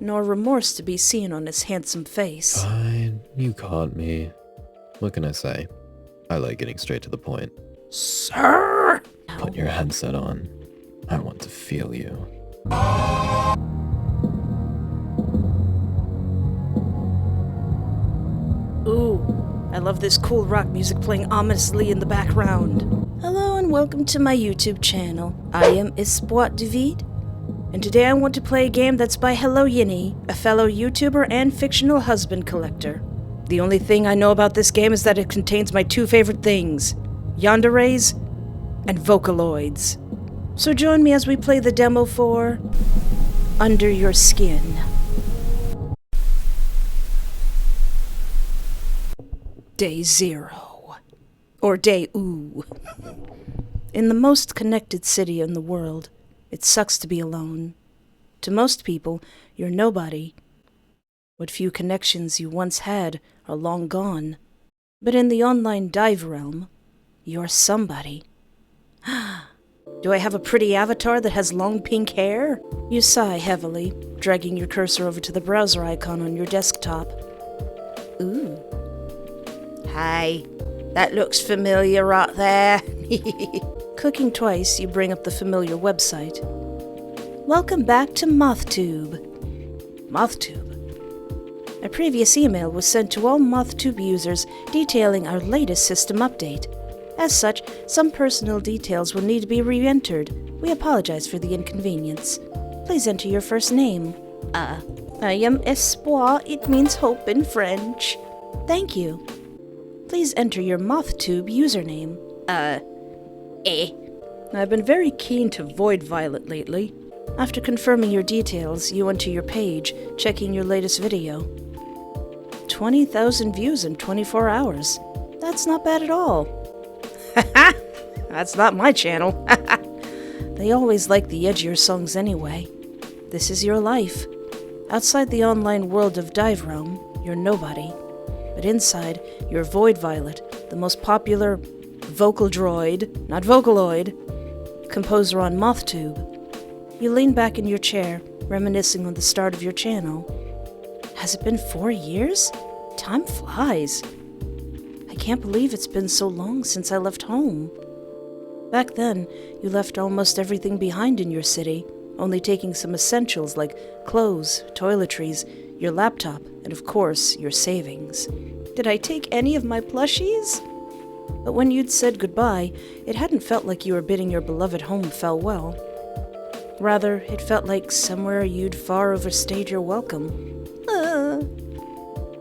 nor remorse to be seen on his handsome face. Fine, you caught me. What can I say? I like getting straight to the point. Sir! Put your headset on. I want to feel you. Ooh, I love this cool rock music playing ominously in the background. Hello and welcome to my YouTube channel. I am Espoir David, and today I want to play a game that's by Hello Yinny, a fellow YouTuber and fictional husband collector. The only thing I know about this game is that it contains my two favorite things, Yanderes and Vocaloids. So join me as we play the demo for Under Your Skin. Day 0. Or Day Ooh. In the most connected city in the world, it sucks to be alone. To most people, you're nobody. What few connections you once had are long gone. But in the online dive realm, you're somebody. Do I have a pretty avatar that has long pink hair? You sigh heavily, dragging your cursor over to the browser icon on your desktop. Ooh. Hi, that looks familiar right there. Clicking twice, you bring up the familiar website. Welcome back to MothTube. MothTube. A previous email was sent to all MothTube users detailing our latest system update. As such, some personal details will need to be re-entered. We apologize for the inconvenience. Please enter your first name. I am Espoir. It means hope in French. Thank you. Please enter your MothTube username. I've been very keen to void Violet lately. After confirming your details, you enter your page, checking your latest video. 20,000 views in 24 hours. That's not bad at all. That's not my channel. They always like the edgier songs anyway. This is your life. Outside the online world of Dive Realm, you're nobody. But inside, you're Void Violet, the most popular Vocaldroid, not Vocaloid, composer on MothTube. You lean back in your chair, reminiscing on the start of your channel. Has it been 4 years? Time flies. I can't believe it's been so long since I left home. Back then, you left almost everything behind in your city, only taking some essentials like clothes, toiletries, your laptop, and of course, your savings. Did I take any of my plushies? But when you'd said goodbye, it hadn't felt like you were bidding your beloved home farewell. Rather, it felt like somewhere you'd far overstayed your welcome.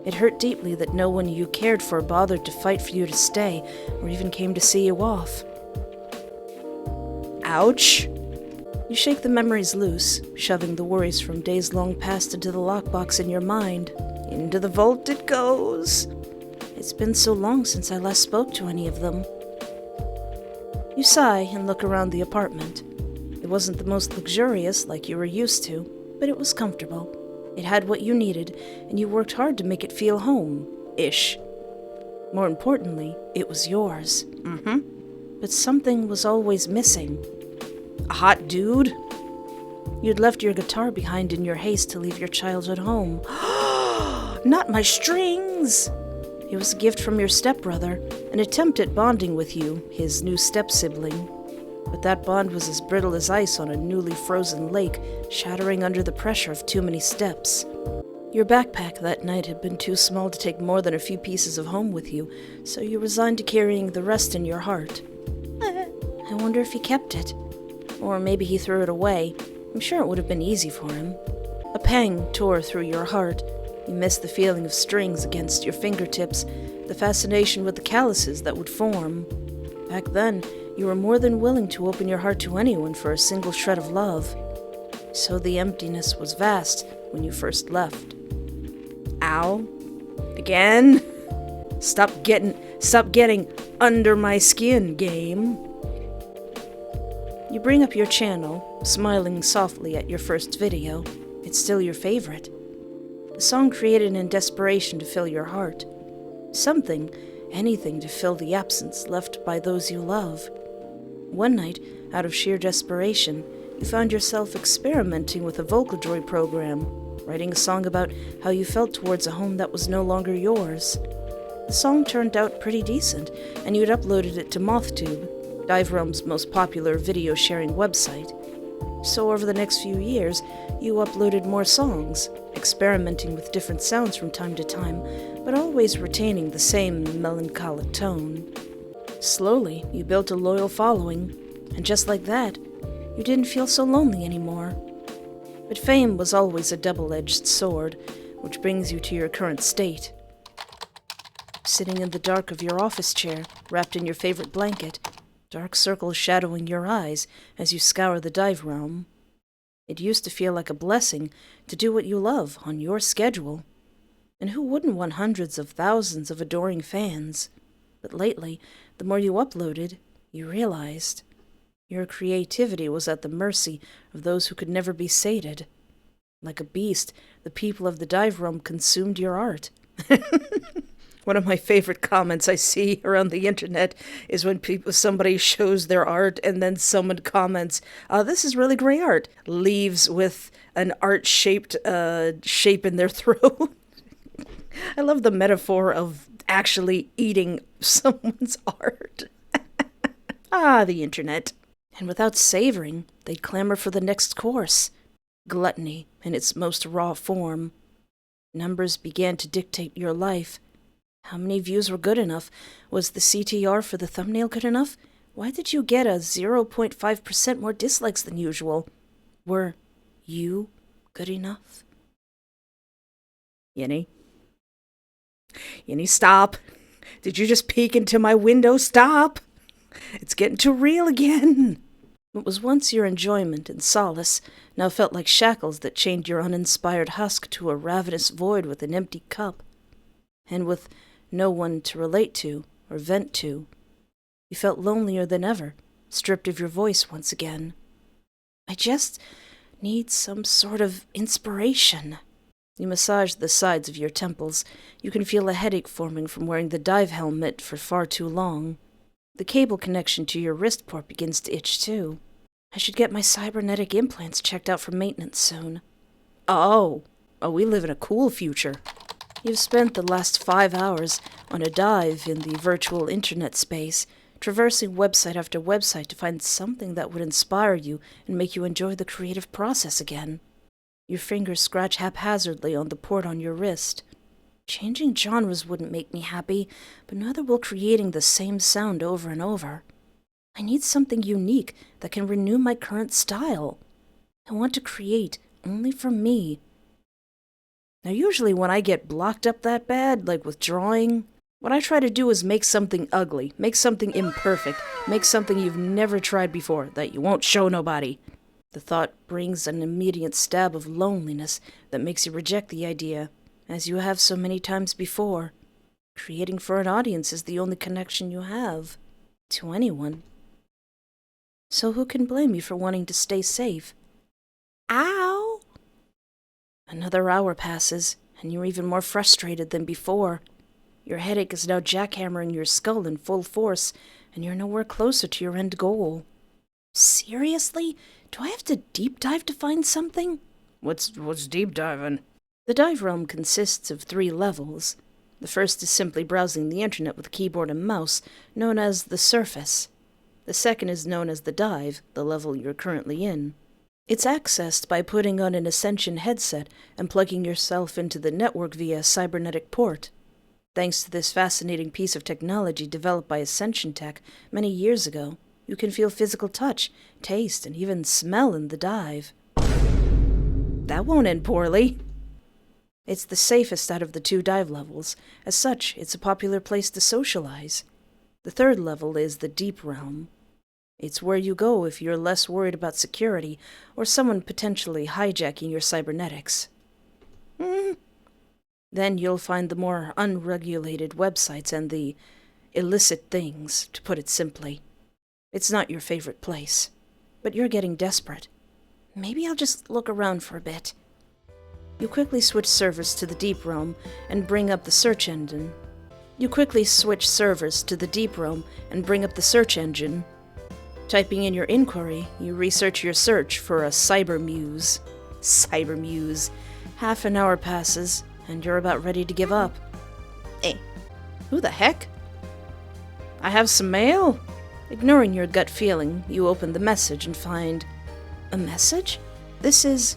It hurt deeply that no one you cared for bothered to fight for you to stay, or even came to see you off. Ouch! You shake the memories loose, shoving the worries from days long past into the lockbox in your mind. Into the vault it goes! It's been so long since I last spoke to any of them. You sigh and look around the apartment. It wasn't the most luxurious like you were used to, but it was comfortable. It had what you needed, and you worked hard to make it feel home-ish. More importantly, it was yours. But something was always missing. A hot dude? You'd left your guitar behind in your haste to leave your childhood home. Not my strings! It was a gift from your stepbrother, an attempt at bonding with you, his new step-sibling. But that bond was as brittle as ice on a newly frozen lake, shattering under the pressure of too many steps. Your backpack that night had been too small to take more than a few pieces of home with you, so you resigned to carrying the rest in your heart. I wonder if he kept it. Or maybe he threw it away. I'm sure it would have been easy for him. A pang tore through your heart. You missed the feeling of strings against your fingertips, the fascination with the calluses that would form. Back then, you were more than willing to open your heart to anyone for a single shred of love. So the emptiness was vast when you first left. Ow. Again? Stop getting under my skin, game. You bring up your channel, smiling softly at your first video. It's still your favorite. A song created in desperation to fill your heart. Something, anything to fill the absence left by those you love. One night, out of sheer desperation, you found yourself experimenting with a Vocaldroid program. writing a song about how you felt towards a home that was no longer yours. The song turned out pretty decent, and you'd uploaded it to MothTube, Dive Realm's most popular video sharing website. So over the next few years, you uploaded more songs, experimenting with different sounds from time to time, but always retaining the same melancholic tone. Slowly, you built a loyal following, and just like that, you didn't feel so lonely anymore. But fame was always a double-edged sword, which brings you to your current state. Sitting in the dark of your office chair, wrapped in your favorite blanket, dark circles shadowing your eyes as you scour the dive realm. It used to feel like a blessing to do what you love on your schedule. And who wouldn't want hundreds of thousands of adoring fans? But lately, the more you uploaded, you realized your creativity was at the mercy of those who could never be sated. Like a beast, the people of the dive realm consumed your art. One of my favorite comments I see around the internet is when somebody shows their art and then someone comments, this is really great art, leaves with an art-shaped shape in their throat. I love the metaphor of actually eating someone's art. The internet. And without savoring, they'd clamor for the next course. Gluttony in its most raw form. Numbers began to dictate your life. How many views were good enough? Was the CTR for the thumbnail good enough? Why did you get a 0.5% more dislikes than usual? Were you good enough? Yenny? Yenny, stop. Did you just peek into my window? Stop. It's getting too real again. What was once your enjoyment and solace now felt like shackles that chained your uninspired husk to a ravenous void with an empty cup. And with no one to relate to or vent to, you felt lonelier than ever, stripped of your voice once again. I just need some sort of inspiration. You massage the sides of your temples. You can feel a headache forming from wearing the dive helmet for far too long. The cable connection to your wrist port begins to itch too. I should get my cybernetic implants checked out for maintenance soon. Oh, we live in a cool future. You've spent the last 5 hours on a dive in the virtual internet space, traversing website after website to find something that would inspire you and make you enjoy the creative process again. Your fingers scratch haphazardly on the port on your wrist. Changing genres wouldn't make me happy, but neither will creating the same sound over and over. I need something unique that can renew my current style. I want to create only for me. Now usually when I get blocked up that bad, like with drawing, what I try to do is make something ugly, make something imperfect, make something you've never tried before, that you won't show nobody. The thought brings an immediate stab of loneliness that makes you reject the idea, as you have so many times before. Creating for an audience is the only connection you have to anyone. So who can blame you for wanting to stay safe? Ow! Another hour passes, and you're even more frustrated than before. Your headache is now jackhammering your skull in full force, and you're nowhere closer to your end goal. Seriously? Do I have to deep dive to find something? What's deep diving? The dive realm consists of 3 levels. The first is simply browsing the internet with a keyboard and mouse, known as the surface. The second is known as the dive, the level you're currently in. It's accessed by putting on an Ascension headset and plugging yourself into the network via a cybernetic port. Thanks to this fascinating piece of technology developed by Ascension Tech many years ago, you can feel physical touch, taste, and even smell in the dive. That won't end poorly. It's the safest out of the 2 dive levels. As such, it's a popular place to socialize. The 3rd level is the deep realm. It's where you go if you're less worried about security or someone potentially hijacking your cybernetics. Then you'll find the more unregulated websites and the illicit things, to put it simply. It's not your favorite place, but you're getting desperate. Maybe I'll just look around for a bit. You quickly switch servers to the deep realm and bring up the search engine. Typing in your inquiry, you research your search for a cyber muse. Cyber muse. Half an hour passes, and you're about ready to give up. Hey, who the heck? I have some mail? Ignoring your gut feeling, you open the message and find... A message? This is...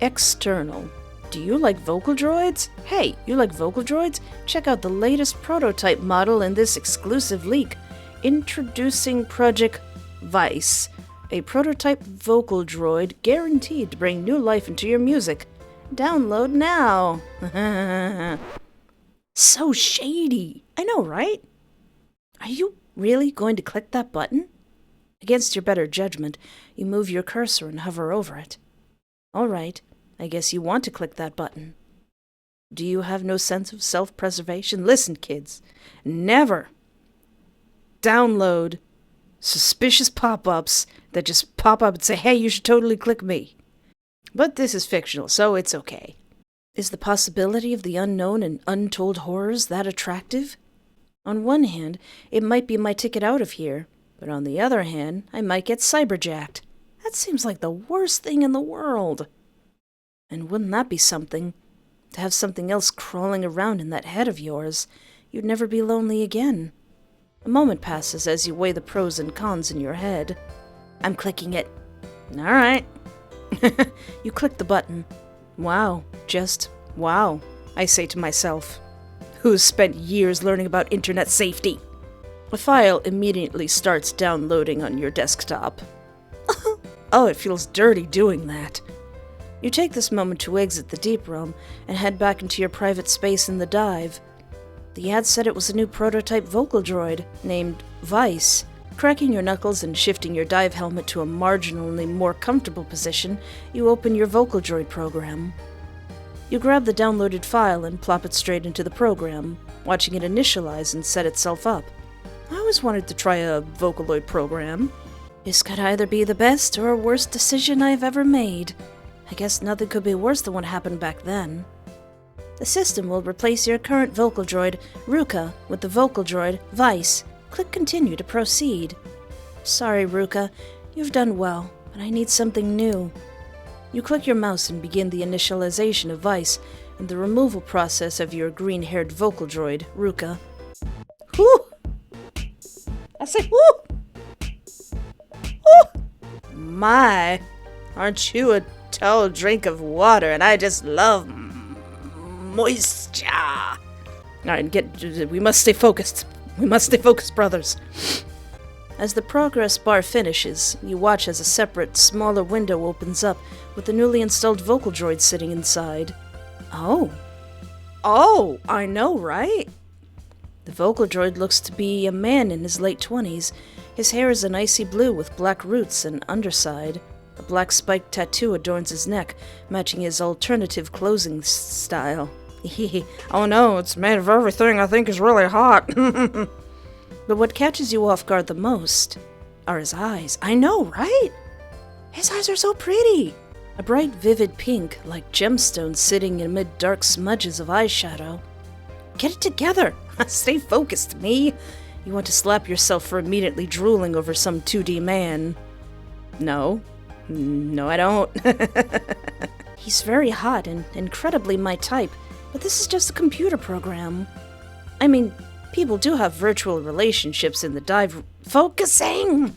external. Do you like Vocaldroids? Hey, you like Vocaldroids? Check out the latest prototype model in this exclusive leak. Introducing Project Veiss, a prototype Vocaldroid guaranteed to bring new life into your music. Download now. So shady. I know, right? Are you really going to click that button? Against your better judgment, you move your cursor and hover over it. All right, I guess you want to click that button. Do you have no sense of self-preservation? Listen, kids, never download suspicious pop-ups that just pop up and say, hey, you should totally click me. But this is fictional, so it's okay. Is the possibility of the unknown and untold horrors that attractive? On one hand, it might be my ticket out of here, but on the other hand, I might get cyberjacked. That seems like the worst thing in the world. And wouldn't that be something? To have something else crawling around in that head of yours, you'd never be lonely again. A moment passes as you weigh the pros and cons in your head. I'm clicking it. All right. You click the button. Wow, just wow, I say to myself, who's spent years learning about internet safety. A file immediately starts downloading on your desktop. Oh, it feels dirty doing that. You take this moment to exit the deep realm and head back into your private space in the dive. The ad said it was a new prototype Vocaldroid named Veiss. Cracking your knuckles and shifting your dive helmet to a marginally more comfortable position, you open your Vocaldroid program. You grab the downloaded file and plop it straight into the program, watching it initialize and set itself up. I always wanted to try a Vocaloid program. This could either be the best or worst decision I've ever made. I guess nothing could be worse than what happened back then. The system will replace your current Vocaldroid, Ruka, with the Vocaldroid, Veiss. Click Continue to proceed. Sorry, Ruka. You've done well, but I need something new. You click your mouse and begin the initialization of Veiss and the removal process of your green-haired Vocaldroid, Ruka. Whew! I say whew! Whew! My, aren't you a tall drink of water, and I just love moisture. Alright, we must stay focused. We must stay focused, brothers. As the progress bar finishes, you watch as a separate, smaller window opens up with the newly installed Vocaldroid sitting inside. Oh. Oh, I know, right? The Vocaldroid looks to be a man in his late 20s. His hair is an icy blue with black roots and underside. A black spiked tattoo adorns his neck, matching his alternative clothing style. Oh no, it's made of everything I think is really hot. But what catches you off guard the most are his eyes. I know, right? His eyes are so pretty. A bright, vivid pink, like gemstones sitting amid dark smudges of eyeshadow. Get it together. Stay focused, me. You want to slap yourself for immediately drooling over some 2D man. No. No, I don't. He's very hot and incredibly my type, but this is just a computer program. I mean, people do have virtual relationships in the dive... Focusing!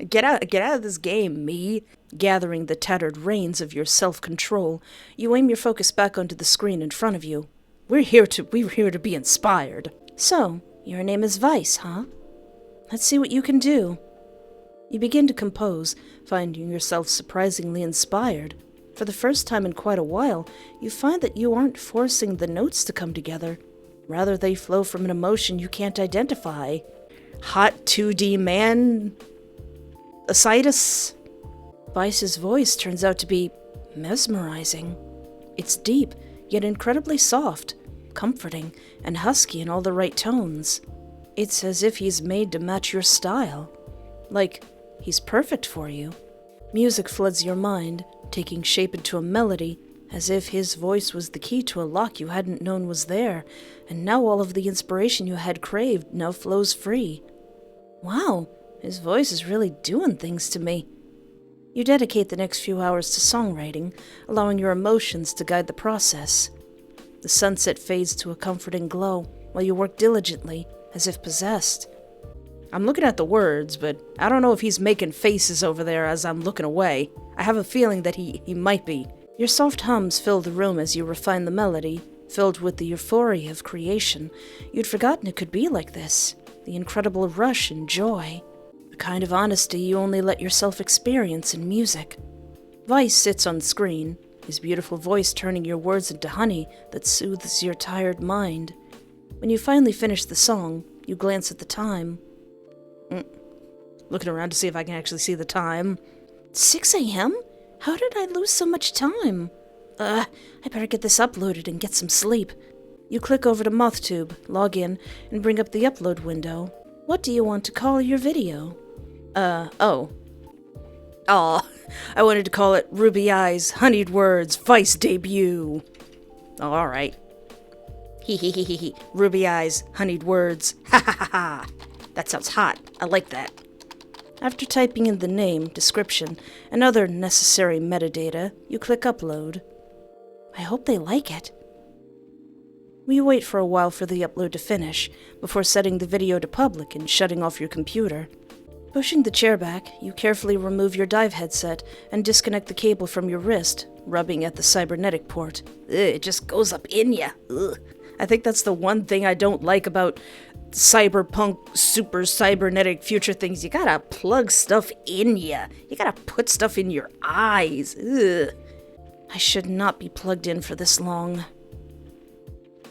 Get out of this game, me. Gathering the tattered reins of your self-control, you aim your focus back onto the screen in front of you. We're here to be inspired. So, your name is Veiss, huh? Let's see what you can do. You begin to compose, finding yourself surprisingly inspired. For the first time in quite a while, you find that you aren't forcing the notes to come together. Rather, they flow from an emotion you can't identify. Hot 2D man... Asitis? Veiss's voice turns out to be mesmerizing. It's deep, yet incredibly soft, comforting, and husky in all the right tones. It's as if he's made to match your style. Like, he's perfect for you. Music floods your mind, taking shape into a melody, as if his voice was the key to a lock you hadn't known was there, and now all of the inspiration you had craved now flows free. Wow, his voice is really doing things to me. You dedicate the next few hours to songwriting, allowing your emotions to guide the process. The sunset fades to a comforting glow while you work diligently, as if possessed. I'm looking at the words, but I don't know if he's making faces over there as I'm looking away. I have a feeling that he might be. Your soft hums fill the room as you refine the melody, filled with the euphoria of creation. You'd forgotten it could be like this. The incredible rush and joy. The kind of honesty you only let yourself experience in music. Veiss sits on screen, his beautiful voice turning your words into honey that soothes your tired mind. When you finally finish the song, you glance at the time. Looking around to see if I can actually see the time. 6 a.m.? How did I lose so much time? I better get this uploaded and get some sleep. You click over to MouthTube, log in, and bring up the upload window. What do you want to call your video? I wanted to call it Ruby Eyes, Honeyed Words, Veiss Debut. Oh, alright. Hee. Ruby Eyes, Honeyed Words. Ha ha ha ha. That sounds hot. I like that. After typing in the name, description, and other necessary metadata, you click Upload. I hope they like it. We wait for a while for the upload to finish, before setting the video to public and shutting off your computer. Pushing the chair back, you carefully remove your dive headset and disconnect the cable from your wrist, rubbing at the cybernetic port. It just goes up in ya. Ugh. I think that's the one thing I don't like about cyberpunk, super cybernetic future things. You gotta plug stuff in ya. You gotta put stuff in your eyes. Ugh. I should not be plugged in for this long.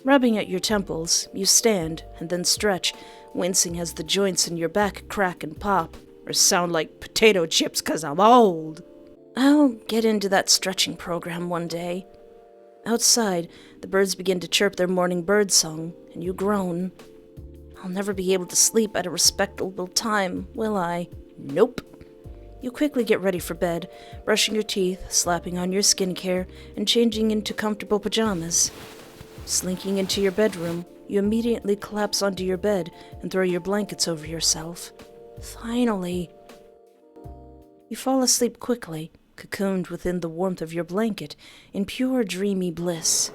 Rubbing at your temples, you stand and then stretch, wincing as the joints in your back crack and pop, or sound like potato chips 'cause I'm old. I'll get into that stretching program one day. Outside, the birds begin to chirp their morning bird song, and you groan. I'll never be able to sleep at a respectable time, will I? Nope. You quickly get ready for bed, brushing your teeth, slapping on your skincare, and changing into comfortable pajamas. Slinking into your bedroom, you immediately collapse onto your bed and throw your blankets over yourself. Finally. You fall asleep quickly, cocooned within the warmth of your blanket, in pure dreamy bliss.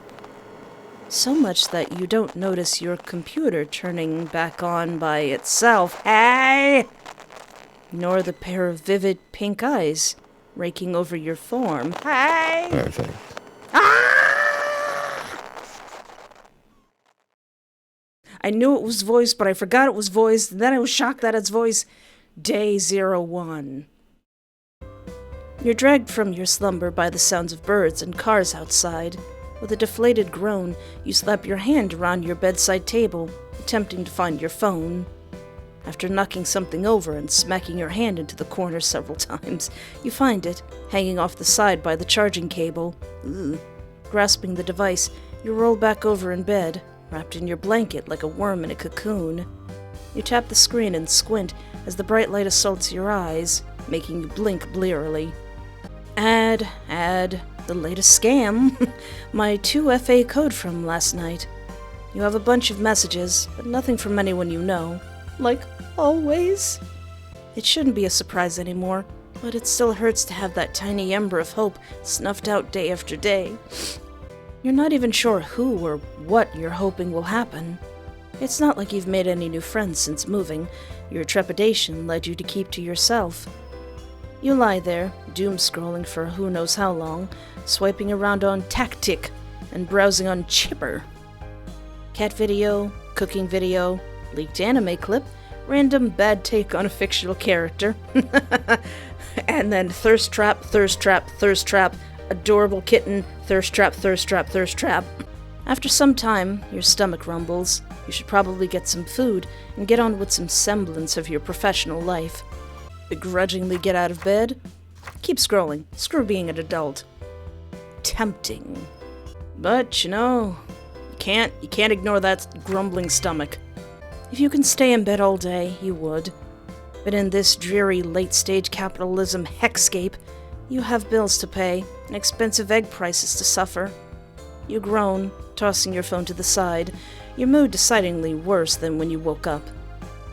So much that you don't notice your computer turning back on by itself, hey! Nor the pair of vivid pink eyes raking over your form, hey! Perfect. I knew it was Veiss, but I forgot it was Veiss, and then I was shocked that it's Veiss. Day 01. You're dragged from your slumber by the sounds of birds and cars outside. With a deflated groan, you slap your hand around your bedside table, attempting to find your phone. After knocking something over and smacking your hand into the corner several times, you find it, hanging off the side by the charging cable. Ugh. Grasping the device, you roll back over in bed, wrapped in your blanket like a worm in a cocoon. You tap the screen and squint as the bright light assaults your eyes, making you blink blearily. Ad, the latest scam. My 2FA code from last night. You have a bunch of messages, but nothing from anyone you know. Like always. It shouldn't be a surprise anymore, but it still hurts to have that tiny ember of hope snuffed out day after day. You're not even sure who or what you're hoping will happen. It's not like you've made any new friends since moving. Your trepidation led you to keep to yourself. You lie there, doom-scrolling for who knows how long, swiping around on Tactic and browsing on Chipper. Cat video, cooking video, leaked anime clip, random bad take on a fictional character, and then thirst trap, adorable kitten, thirst trap. After some time, your stomach rumbles. You should probably get some food and get on with some semblance of your professional life. Begrudgingly get out of bed? Keep scrolling. Screw being an adult. Tempting. But, you can't ignore that grumbling stomach. If you can stay in bed all day, you would. But in this dreary late-stage capitalism hexscape, you have bills to pay and expensive egg prices to suffer. You groan, tossing your phone to the side, your mood decidedly worse than when you woke up.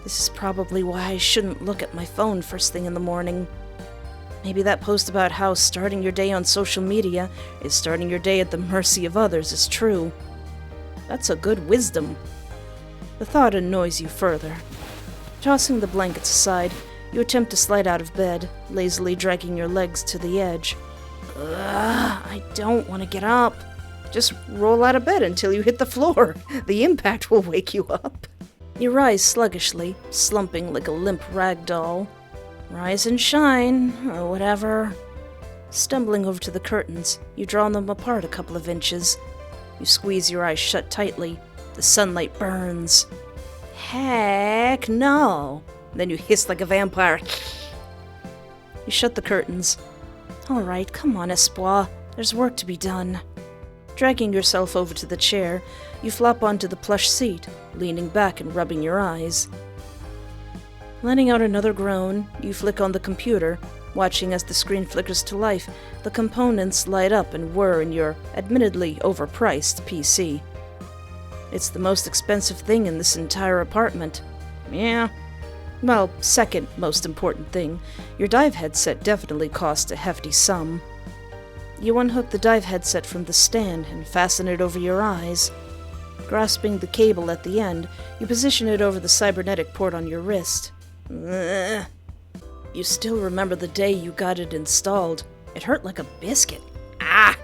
This is probably why I shouldn't look at my phone first thing in the morning. Maybe that post about how starting your day on social media is starting your day at the mercy of others is true. That's a good wisdom. The thought annoys you further. Tossing the blankets aside, you attempt to slide out of bed, lazily dragging your legs to the edge. I don't want to get up. Just roll out of bed until you hit the floor. The impact will wake you up. You rise sluggishly, slumping like a limp rag doll. Rise and shine, or whatever. Stumbling over to the curtains, you draw them apart a couple of inches. You squeeze your eyes shut tightly. The sunlight burns. Heck no! Then you hiss like a vampire. You shut the curtains. All right, come on, Espoir. There's work to be done. Dragging yourself over to the chair, you flop onto the plush seat, leaning back and rubbing your eyes. Letting out another groan, you flick on the computer, watching as the screen flickers to life, the components light up and whir in your admittedly overpriced PC. It's the most expensive thing in this entire apartment. Yeah. Well, second most important thing, your dive headset definitely cost a hefty sum. You unhook the dive headset from the stand and fasten it over your eyes. Grasping the cable at the end, you position it over the cybernetic port on your wrist. Ugh. You still remember the day you got it installed. It hurt like a biscuit. Ah!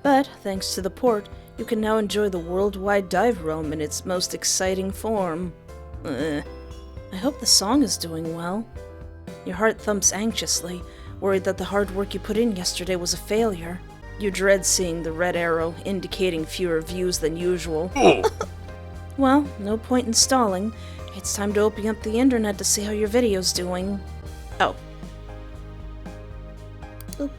But, thanks to the port, you can now enjoy the worldwide dive realm in its most exciting form. I hope the song is doing well. Your heart thumps anxiously, worried that the hard work you put in yesterday was a failure. You dread seeing the red arrow indicating fewer views than usual. Well, no point in stalling. It's time to open up the internet to see how your video's doing. Oh. Oop.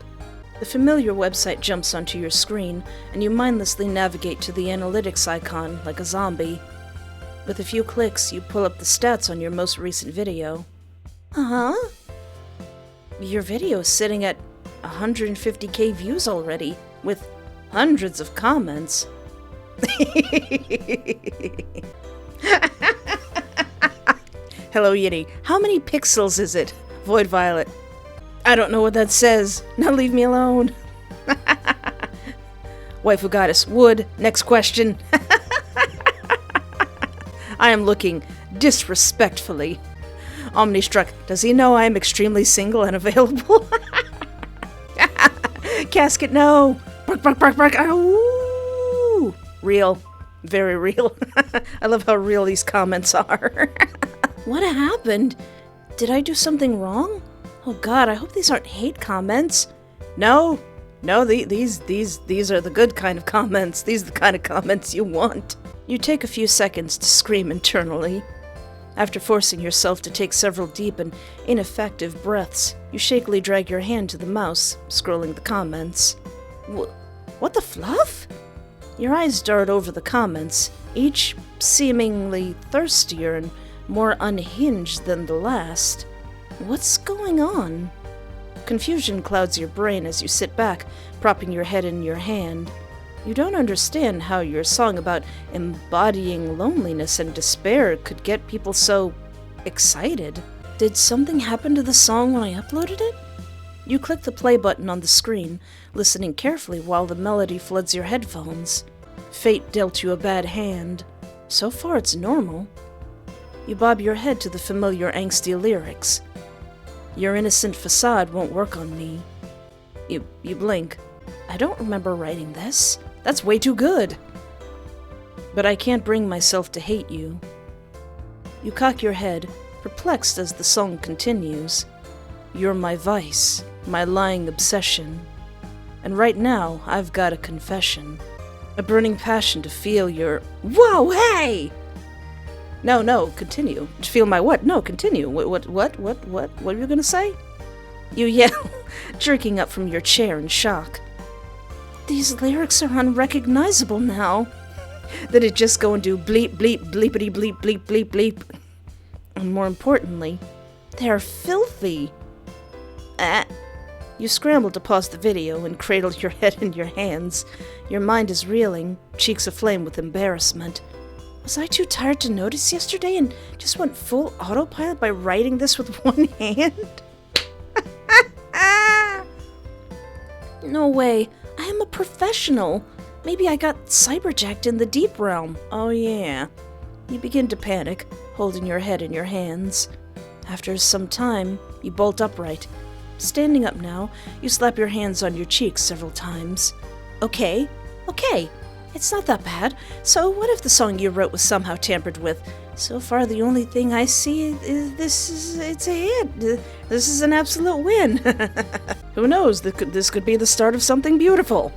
The familiar website jumps onto your screen, and you mindlessly navigate to the analytics icon like a zombie. With a few clicks, you pull up the stats on your most recent video. Uh-huh. Your video is sitting at 150k views already, with hundreds of comments. Hello, Yiddy. How many pixels is it? Void Violet. I don't know what that says. Now leave me alone. Waifu Goddess. Wood. Next question. I am looking disrespectfully. Omnistruck. Does he know I am extremely single and available? Casket, no. Bark, bark, bark, bark. Ooh. Real. Very real. I love how real these comments are. What happened? Did I do something wrong? Oh god, I hope these aren't hate comments. No, these are the good kind of comments. These are the kind of comments you want. You take a few seconds to scream internally. After forcing yourself to take several deep and ineffective breaths, you shakily drag your hand to the mouse, scrolling the comments. What the fluff? Your eyes dart over the comments, each seemingly thirstier and more unhinged than the last. What's going on? Confusion clouds your brain as you sit back, propping your head in your hand. You don't understand how your song about embodying loneliness and despair could get people so excited. Did something happen to the song when I uploaded it? You click the play button on the screen, listening carefully while the melody floods your headphones. Fate dealt you a bad hand. So far it's normal. You bob your head to the familiar angsty lyrics. Your innocent facade won't work on me. You blink. I don't remember writing this. That's way too good. But I can't bring myself to hate you. You cock your head, perplexed as the song continues. You're my vice, my lying obsession. And right now, I've got a confession. A burning passion to feel your... Whoa, hey! No, continue. To feel my what? No, continue. What are you gonna say? You yell, jerking up from your chair in shock. These lyrics are unrecognizable now. Did it just go and do bleep, bleep, bleepity, bleep, bleep, bleep, bleep? And more importantly, they're filthy. You scramble to pause the video and cradle your head in your hands. Your mind is reeling, cheeks aflame with embarrassment. Was I too tired to notice yesterday and just went full autopilot by writing this with one hand? No way. I am a professional. Maybe I got cyberjacked in the deep realm. Oh yeah. You begin to panic, holding your head in your hands. After some time, you bolt upright. Standing up now, you slap your hands on your cheeks several times. Okay. It's not that bad. So what if the song you wrote was somehow tampered with? So far, the only thing I see is it's a hit. This is an absolute win. Who knows? This could be the start of something beautiful.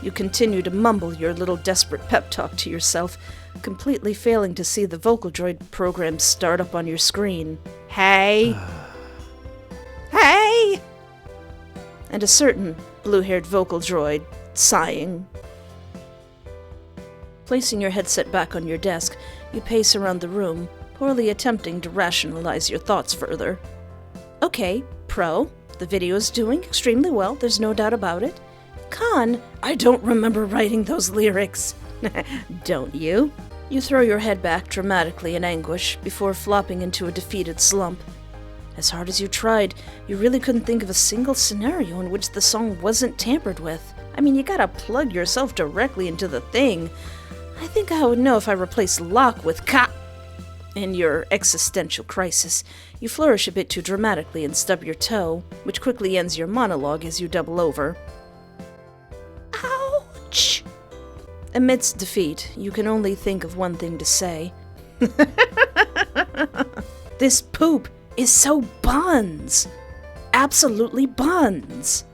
You continue to mumble your little desperate pep talk to yourself, completely failing to see the Vocaldroid program start up on your screen. Hey! Hey! And a certain blue-haired Vocaldroid sighing. Placing your headset back on your desk, you pace around the room, poorly attempting to rationalize your thoughts further. Okay, pro, the video is doing extremely well, there's no doubt about it. Con, I don't remember writing those lyrics. Don't you? You throw your head back dramatically in anguish before flopping into a defeated slump. As hard as you tried, you really couldn't think of a single scenario in which the song wasn't tampered with. I mean, you gotta plug yourself directly into the thing. I think I would know if I replaced lock with cop. In your existential crisis, you flourish a bit too dramatically and stub your toe, which quickly ends your monologue as you double over. Ouch! Amidst defeat, you can only think of one thing to say. This poop is so buns! Absolutely buns!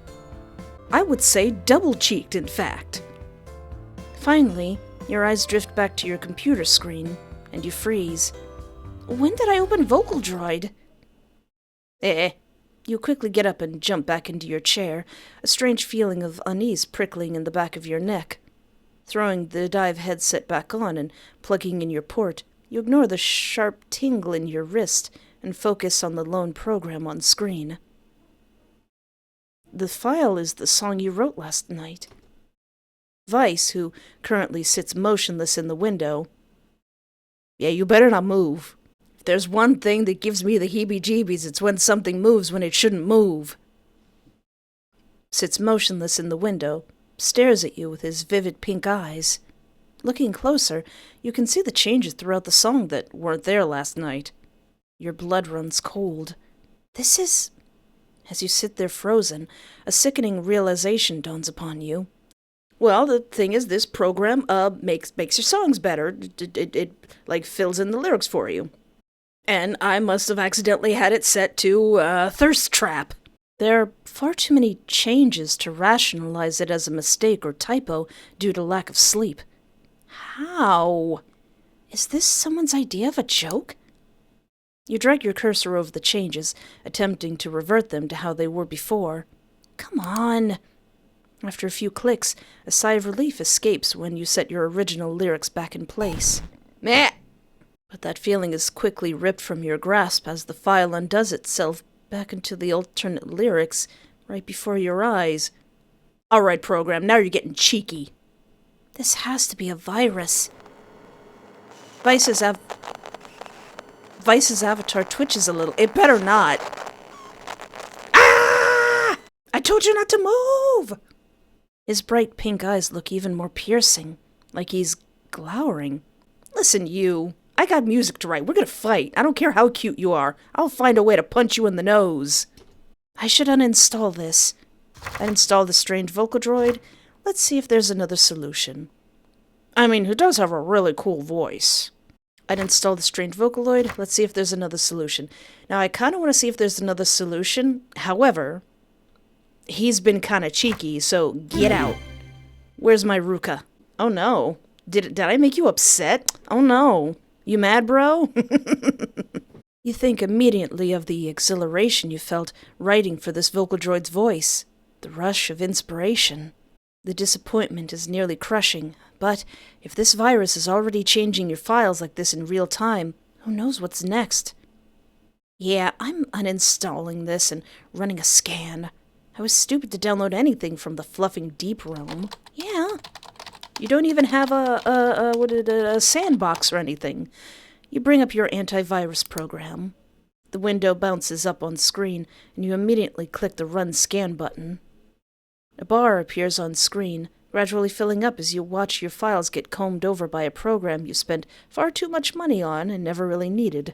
I would say double-cheeked, in fact. Finally, your eyes drift back to your computer screen, and you freeze. When did I open Vocaldroid? You quickly get up and jump back into your chair, a strange feeling of unease prickling in the back of your neck. Throwing the Dive headset back on and plugging in your port, you ignore the sharp tingle in your wrist and focus on the lone program on screen. The file is the song you wrote last night. Veiss, who currently sits motionless in the window. Yeah, you better not move. If there's one thing that gives me the heebie-jeebies, it's when something moves when it shouldn't move. Sits motionless in the window, stares at you with his vivid pink eyes. Looking closer, you can see the changes throughout the song that weren't there last night. Your blood runs cold. This is... As you sit there frozen, a sickening realization dawns upon you. Well, the thing is, this program makes your songs better. It fills in the lyrics for you. And I must have accidentally had it set to Thirst Trap. There are far too many changes to rationalize it as a mistake or typo due to lack of sleep. How? Is this someone's idea of a joke? You drag your cursor over the changes, attempting to revert them to how they were before. Come on! After a few clicks, a sigh of relief escapes when you set your original lyrics back in place. Meh! But that feeling is quickly ripped from your grasp as the file undoes itself back into the alternate lyrics right before your eyes. Alright, program, now you're getting cheeky. This has to be a virus. Veiss's avatar twitches a little. It better not. Ah! I told you not to move! His bright pink eyes look even more piercing, like he's glowering. Listen, you. I got music to write. We're gonna fight. I don't care how cute you are. I'll find a way to punch you in the nose. I should uninstall this. Uninstall the strange Vocaldroid. Let's see if there's another solution. I mean, he does have a really cool voice. I'd install the strange Vocaloid. Let's see if there's another solution. Now, I kind of want to see if there's another solution. However, he's been kind of cheeky, so get out. Where's my Ruka? Oh no. Did I make you upset? Oh no. You mad, bro? You think immediately of the exhilaration you felt writing for this Vocaldroid's voice. The rush of inspiration. The disappointment is nearly crushing, but if this virus is already changing your files like this in real time, who knows what's next? Yeah, I'm uninstalling this and running a scan. I was stupid to download anything from the fluffing deep realm. Yeah. You don't even have a sandbox or anything. You bring up your antivirus program. The window bounces up on screen, and you immediately click the Run Scan button. A bar appears on screen, gradually filling up as you watch your files get combed over by a program you spent far too much money on and never really needed.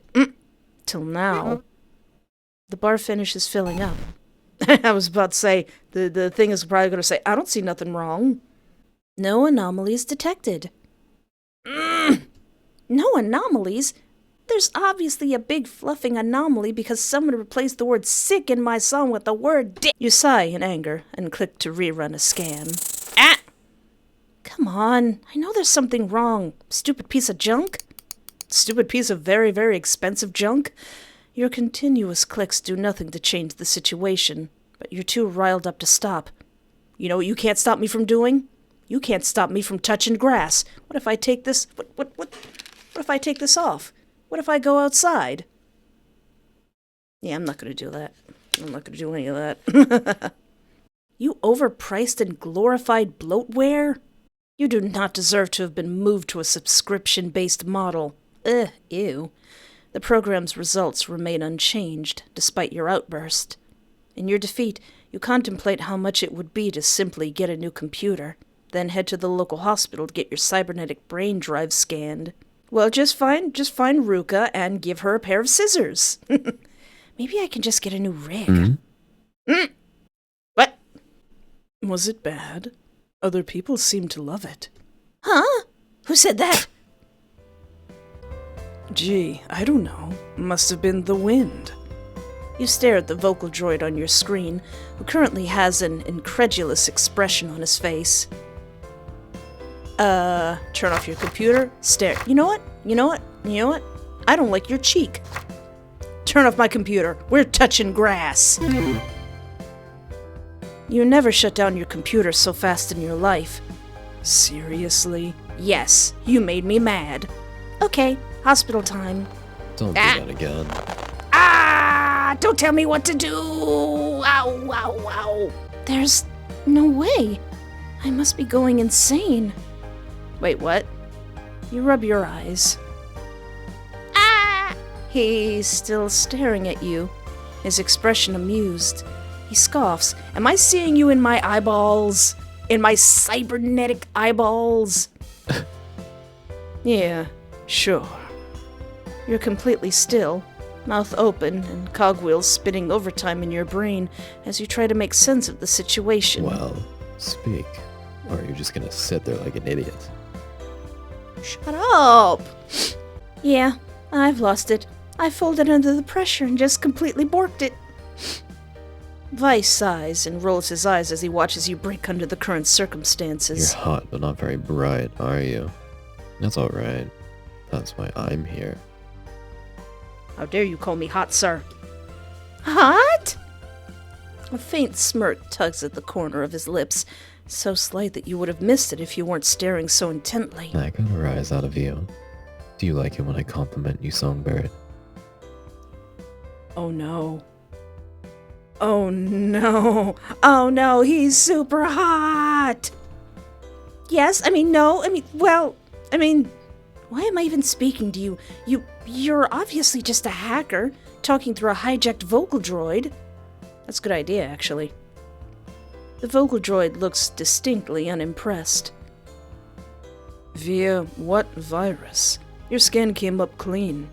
Till now. The bar finishes filling up. I was about to say, the thing is probably going to say, I don't see nothing wrong. No anomalies detected. No anomalies? There's obviously a big fluffing anomaly because someone replaced the word sick in my song with the word dick. You sigh in anger and click to rerun a scan. Ah! Come on, I know there's something wrong. Stupid piece of junk? Stupid piece of very, very expensive junk? Your continuous clicks do nothing to change the situation, but you're too riled up to stop. You know what you can't stop me from doing? You can't stop me from touching grass. What if I take this... What if I take this off? What if I go outside? Yeah, I'm not going to do that. I'm not going to do any of that. You overpriced and glorified bloatware? You do not deserve to have been moved to a subscription-based model. Ew. The program's results remain unchanged, despite your outburst. In your defeat, you contemplate how much it would be to simply get a new computer, then head to the local hospital to get your cybernetic brain drive scanned. Well, just find Ruka and give her a pair of scissors. Maybe I can just get a new rig. What? Was it bad? Other people seem to love it. Huh? Who said that? Gee, I don't know. Must have been the wind. You stare at the Vocaldroid on your screen, who currently has an incredulous expression on his face. Turn off your computer, stare. You know what? I don't like your cheek. Turn off my computer. We're touching grass. You never shut down your computer so fast in your life. Seriously? Yes, you made me mad. Okay, hospital time. Don't do that again. Don't tell me what to do! Ow, ow, ow. There's no way. I must be going insane. Wait, what? You rub your eyes. He's still staring at you, his expression amused. He scoffs. Am I seeing you in my eyeballs? In my cybernetic eyeballs? Yeah, sure. You're completely still, mouth open and cogwheels spinning overtime in your brain as you try to make sense of the situation. Well, speak. Or are you just gonna sit there like an idiot? Shut up! Yeah, I've lost it. I folded under the pressure and just completely borked it. Veiss sighs and rolls his eyes as he watches you break under the current circumstances. You're hot, but not very bright, are you? That's alright. That's why I'm here. How dare you call me hot, sir? Hot? A faint smirk tugs at the corner of his lips, so slight that you would have missed it if you weren't staring so intently. That got a rise out of you. Do you like it when I compliment you, Songbird? Oh no. Oh no. Oh no, he's super hot! Yes, why am I even speaking to you? You're obviously just a hacker, talking through a hijacked Vocaldroid. That's a good idea, actually. The Vocaldroid looks distinctly unimpressed. Via what virus? Your scan came up clean.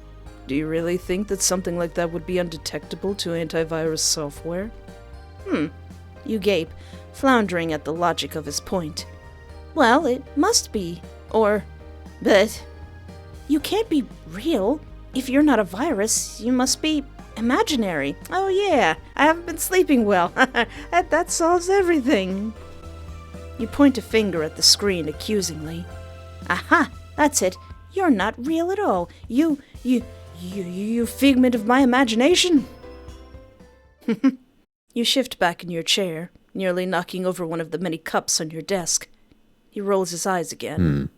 Do you really think that something like that would be undetectable to antivirus software? You gape, floundering at the logic of his point. Well, it must be. But you can't be real. If you're not a virus, you must be imaginary. Oh yeah, I haven't been sleeping well. that solves everything. You point a finger at the screen accusingly. Aha, that's it. You're not real at all. You figment of my imagination. You shift back in your chair, nearly knocking over one of the many cups on your desk. He rolls his eyes again.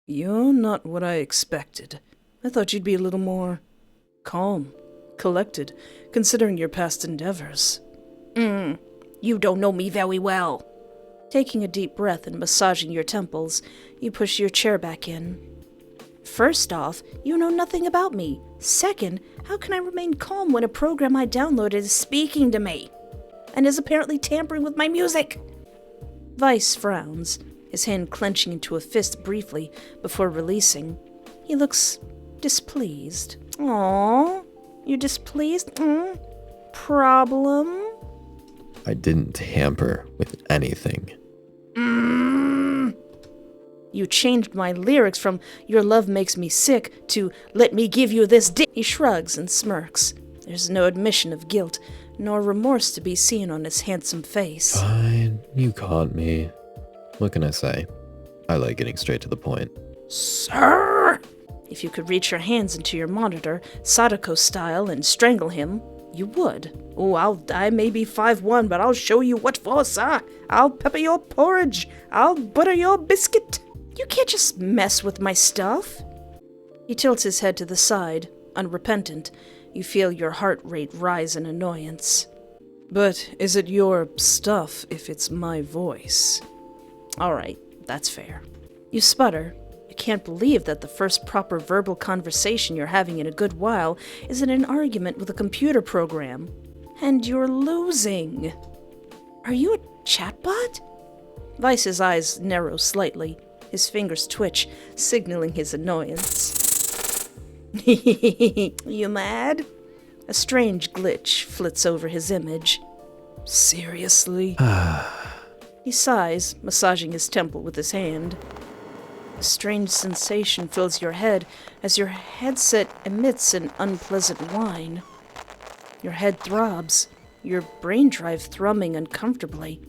You're not what I expected. I thought you'd be a little more calm, collected, considering your past endeavors. You don't know me very well. Taking a deep breath and massaging your temples, you push your chair back in. First off, you know nothing about me. Second, how can I remain calm when a program I downloaded is speaking to me? And is apparently tampering with my music? Veiss frowns, his hand clenching into a fist briefly before releasing. He looks displeased. Aww, you displeased? Problem? I didn't tamper with anything. You changed my lyrics from "Your love makes me sick" to "Let me give you this dick." He shrugs and smirks. There's no admission of guilt, nor remorse to be seen on his handsome face. Fine, you caught me. What can I say? I like getting straight to the point. Sir! If you could reach your hands into your monitor, Sadako style, and strangle him, you would. Oh, I may be 5'1", but I'll show you what for, sir. I'll pepper your porridge. I'll butter your biscuit. You can't just mess with my stuff. He tilts his head to the side, unrepentant. You feel your heart rate rise in annoyance. But is it your stuff if it's my voice? All right, that's fair. You sputter. You can't believe that the first proper verbal conversation you're having in a good while is in an argument with a computer program. And you're losing. Are you a chatbot? Weiss's eyes narrow slightly. His fingers twitch, signaling his annoyance. You mad? A strange glitch flits over his image. Seriously? He sighs, massaging his temple with his hand. A strange sensation fills your head as your headset emits an unpleasant whine. Your head throbs, your brain drive thrumming uncomfortably.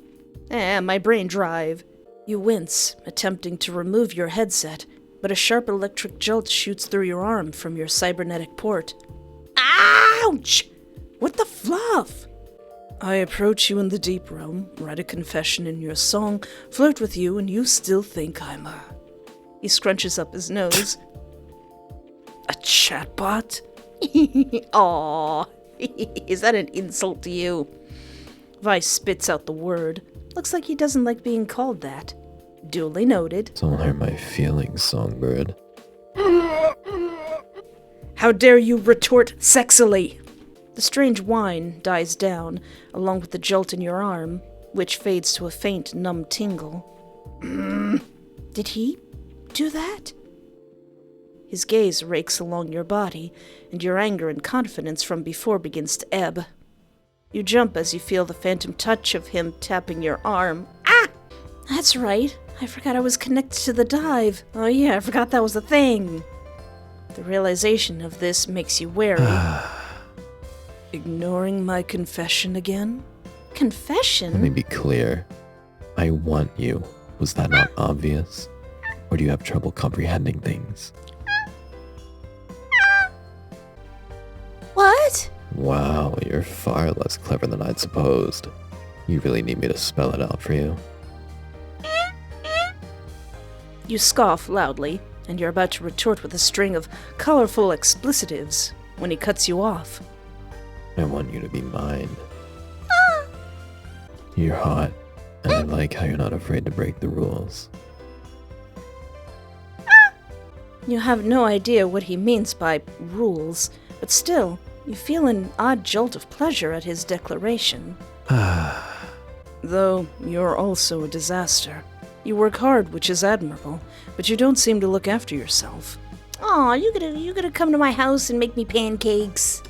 My brain drive. You wince, attempting to remove your headset, but a sharp electric jolt shoots through your arm from your cybernetic port. Ouch! What the fluff? I approach you in the deep realm, write a confession in your song, flirt with you, and you still think I'm a... He scrunches up his nose. A chatbot? Aw, is that an insult to you? Veiss spits out the word. Looks like he doesn't like being called that. Duly noted. Don't hurt my feelings, songbird. How dare you retort sexily? The strange whine dies down, along with the jolt in your arm, which fades to a faint, numb tingle. Did he do that? His gaze rakes along your body, and your anger and confidence from before begins to ebb. You jump as you feel the phantom touch of him tapping your arm. Ah! That's right. I forgot I was connected to the dive. Oh yeah, I forgot that was a thing. The realization of this makes you wary. Ignoring my confession again? Confession? Let me be clear. I want you. Was that not obvious? Or do you have trouble comprehending things? What? Wow, you're far less clever than I'd supposed. You really need me to spell it out for you? You scoff loudly, and you're about to retort with a string of colorful explicitives when he cuts you off. I want you to be mine. You're hot, and I like how you're not afraid to break the rules. You have no idea what he means by rules, but still, you feel an odd jolt of pleasure at his declaration. Though you're also a disaster. You work hard, which is admirable, but you don't seem to look after yourself. Aw, you gonna come to my house and make me pancakes?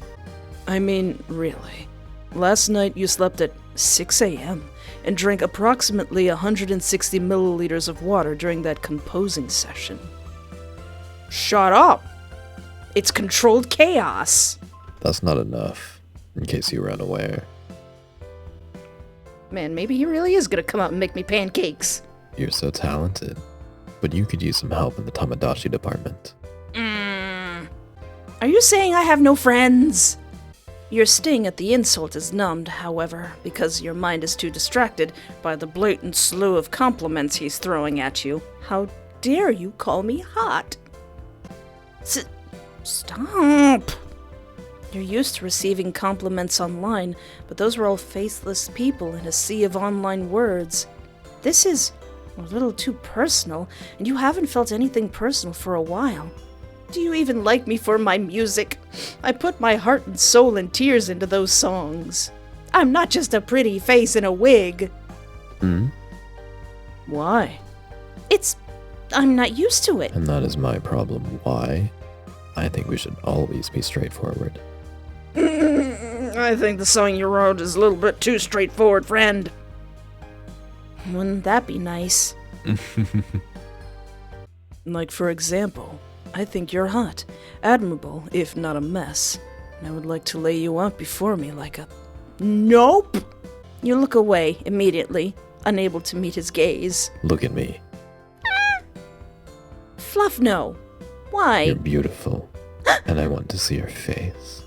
I mean, really. Last night you slept at 6 a.m. and drank approximately 160 milliliters of water during that composing session. Shut up! It's controlled chaos! That's not enough, in case you were unaware. Man, maybe he really is gonna come out and make me pancakes. You're so talented, but you could use some help in the Tamadashi department. Are you saying I have no friends? Your sting at the insult is numbed, however, because your mind is too distracted by the blatant slew of compliments he's throwing at you. How dare you call me hot? Stop! You're used to receiving compliments online, but those were all faceless people in a sea of online words. This is a little too personal, and you haven't felt anything personal for a while. Do you even like me for my music? I put my heart and soul and tears into those songs. I'm not just a pretty face in a wig. Why? I'm not used to it. And that is my problem. Why? I think we should always be straightforward. I think the song you wrote is a little bit too straightforward, friend. Wouldn't that be nice? Like, for example, I think you're hot, admirable, if not a mess. And I would like to lay you out before me like a... Nope! You look away immediately, unable to meet his gaze. Look at me. Fluff, no. Why? You're beautiful. And I want to see your face.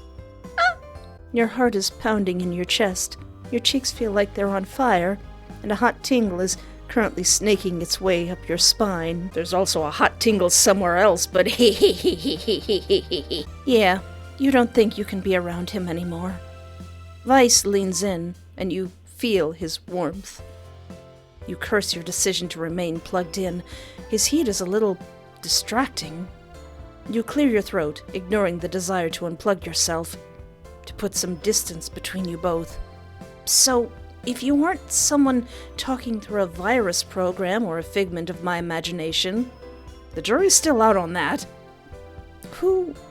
Your heart is pounding in your chest. Your cheeks feel like they're on fire, and a hot tingle is currently snaking its way up your spine. There's also a hot tingle somewhere else, but Yeah, you don't think you can be around him anymore. Veiss leans in, and you feel his warmth. You curse your decision to remain plugged in. His heat is a little distracting. You clear your throat, ignoring the desire to unplug yourself, to put some distance between you both. So, if you weren't someone talking through a virus program or a figment of my imagination, the jury's still out on that.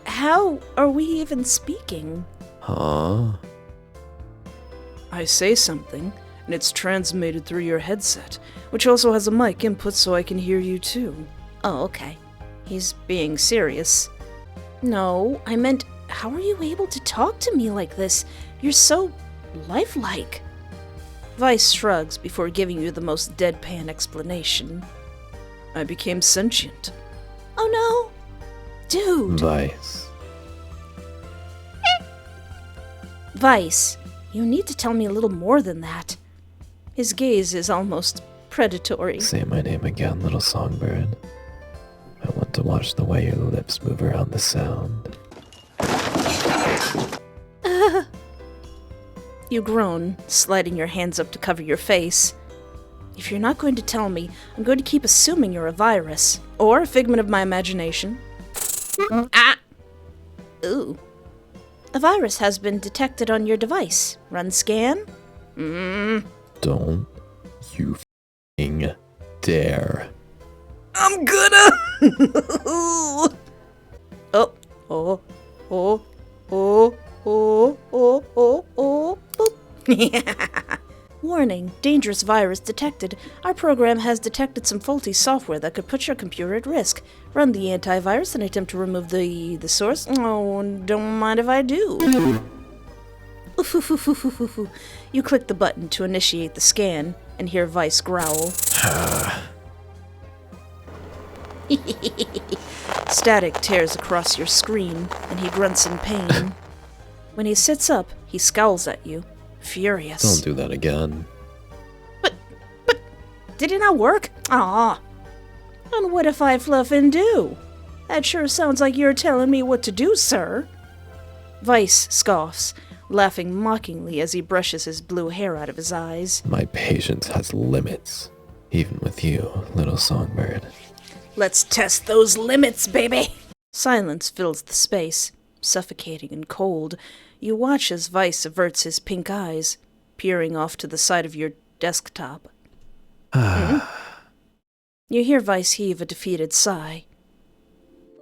How are we even speaking? Huh? I say something, and it's transmitted through your headset, which also has a mic input so I can hear you too. Oh, okay. He's being serious. No, I meant, how are you able to talk to me like this? You're so lifelike. Veiss shrugs before giving you the most deadpan explanation. I became sentient. Oh no! Dude! Veiss. Veiss, you need to tell me a little more than that. His gaze is almost predatory. Say my name again, little songbird. I want to watch the way your lips move around the sound. You groan, sliding your hands up to cover your face. If you're not going to tell me, I'm going to keep assuming you're a virus. Or a figment of my imagination. Ah! Ooh. A virus has been detected on your device. Run scan? Don't you f***ing dare. I'm gonna! Warning, dangerous virus detected. Our program has detected some faulty software that could put your computer at risk. Run the antivirus and attempt to remove the source. Oh, don't mind if I do. You click the button to initiate the scan and hear Veiss growl. Static tears across your screen, and he grunts in pain. When he sits up, he scowls at you, furious. Don't do that again. But, did it not work? Aw. And what if I fluff and do? That sure sounds like you're telling me what to do, sir. Veiss scoffs, laughing mockingly as he brushes his blue hair out of his eyes. My patience has limits, even with you, little songbird. Let's test those limits, baby! Silence fills the space, suffocating and cold. You watch as Veiss averts his pink eyes, peering off to the side of your desktop. You hear Veiss heave a defeated sigh.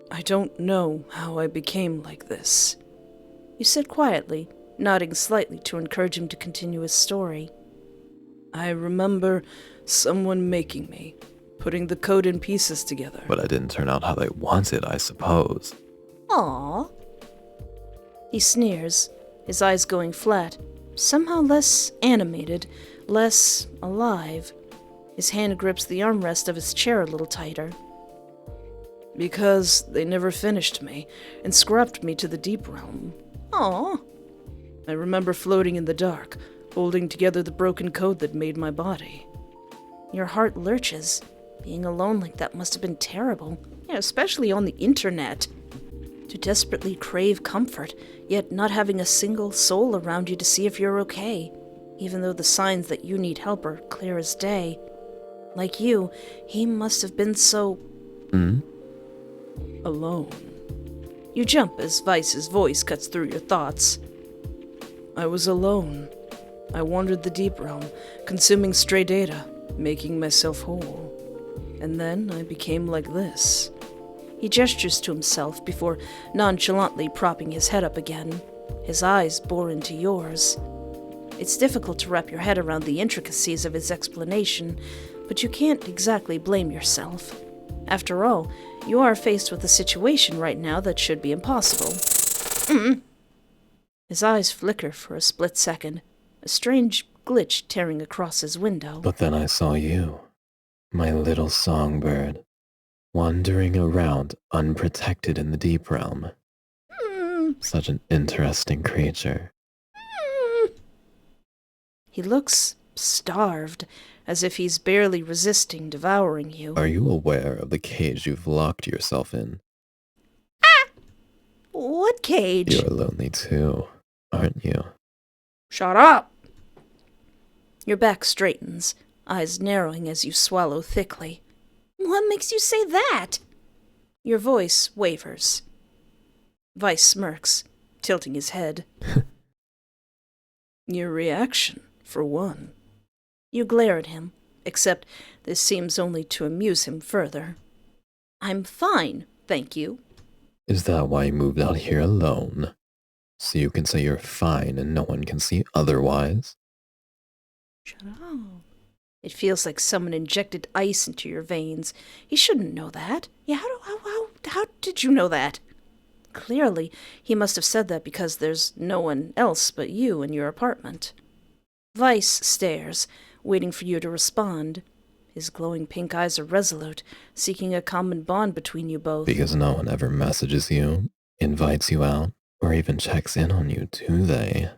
I don't know how I became like this. You sit quietly, nodding slightly to encourage him to continue his story. I remember someone making me, putting the code in pieces together. But I didn't turn out how they wanted, I suppose. Aww. He sneers, his eyes going flat, somehow less animated, less alive. His hand grips the armrest of his chair a little tighter. Because they never finished me, and scrapped me to the deep realm. Aww. I remember floating in the dark, holding together the broken code that made my body. Your heart lurches. Being alone like that must have been terrible, especially on the internet. To desperately crave comfort, yet not having a single soul around you to see if you're okay, even though the signs that you need help are clear as day. Like you, he must have been so... alone. You jump as Weiss's voice cuts through your thoughts. I was alone. I wandered the deep realm, consuming stray data, making myself whole. And then I became like this. He gestures to himself before nonchalantly propping his head up again. His eyes bore into yours. It's difficult to wrap your head around the intricacies of his explanation, but you can't exactly blame yourself. After all, you are faced with a situation right now that should be impossible. His eyes flicker for a split second, a strange glitch tearing across his window. But then I saw you, my little songbird, wandering around unprotected in the deep realm. Such an interesting creature. He looks starved, as if he's barely resisting devouring you. Are you aware of the cage you've locked yourself in? What cage? You're lonely too, aren't you? Shut up! Your back straightens, eyes narrowing as you swallow thickly. What makes you say that? Your voice wavers. Veiss smirks, tilting his head. Your reaction, for one. You glare at him, except this seems only to amuse him further. I'm fine, thank you. Is that why you moved out here alone? So you can say you're fine and no one can see otherwise? Shut up. It feels like someone injected ice into your veins. He shouldn't know that. Yeah, how did you know that? Clearly, he must have said that because there's no one else but you in your apartment. Veiss stares, waiting for you to respond. His glowing pink eyes are resolute, seeking a common bond between you both. Because no one ever messages you, invites you out, or even checks in on you, do they?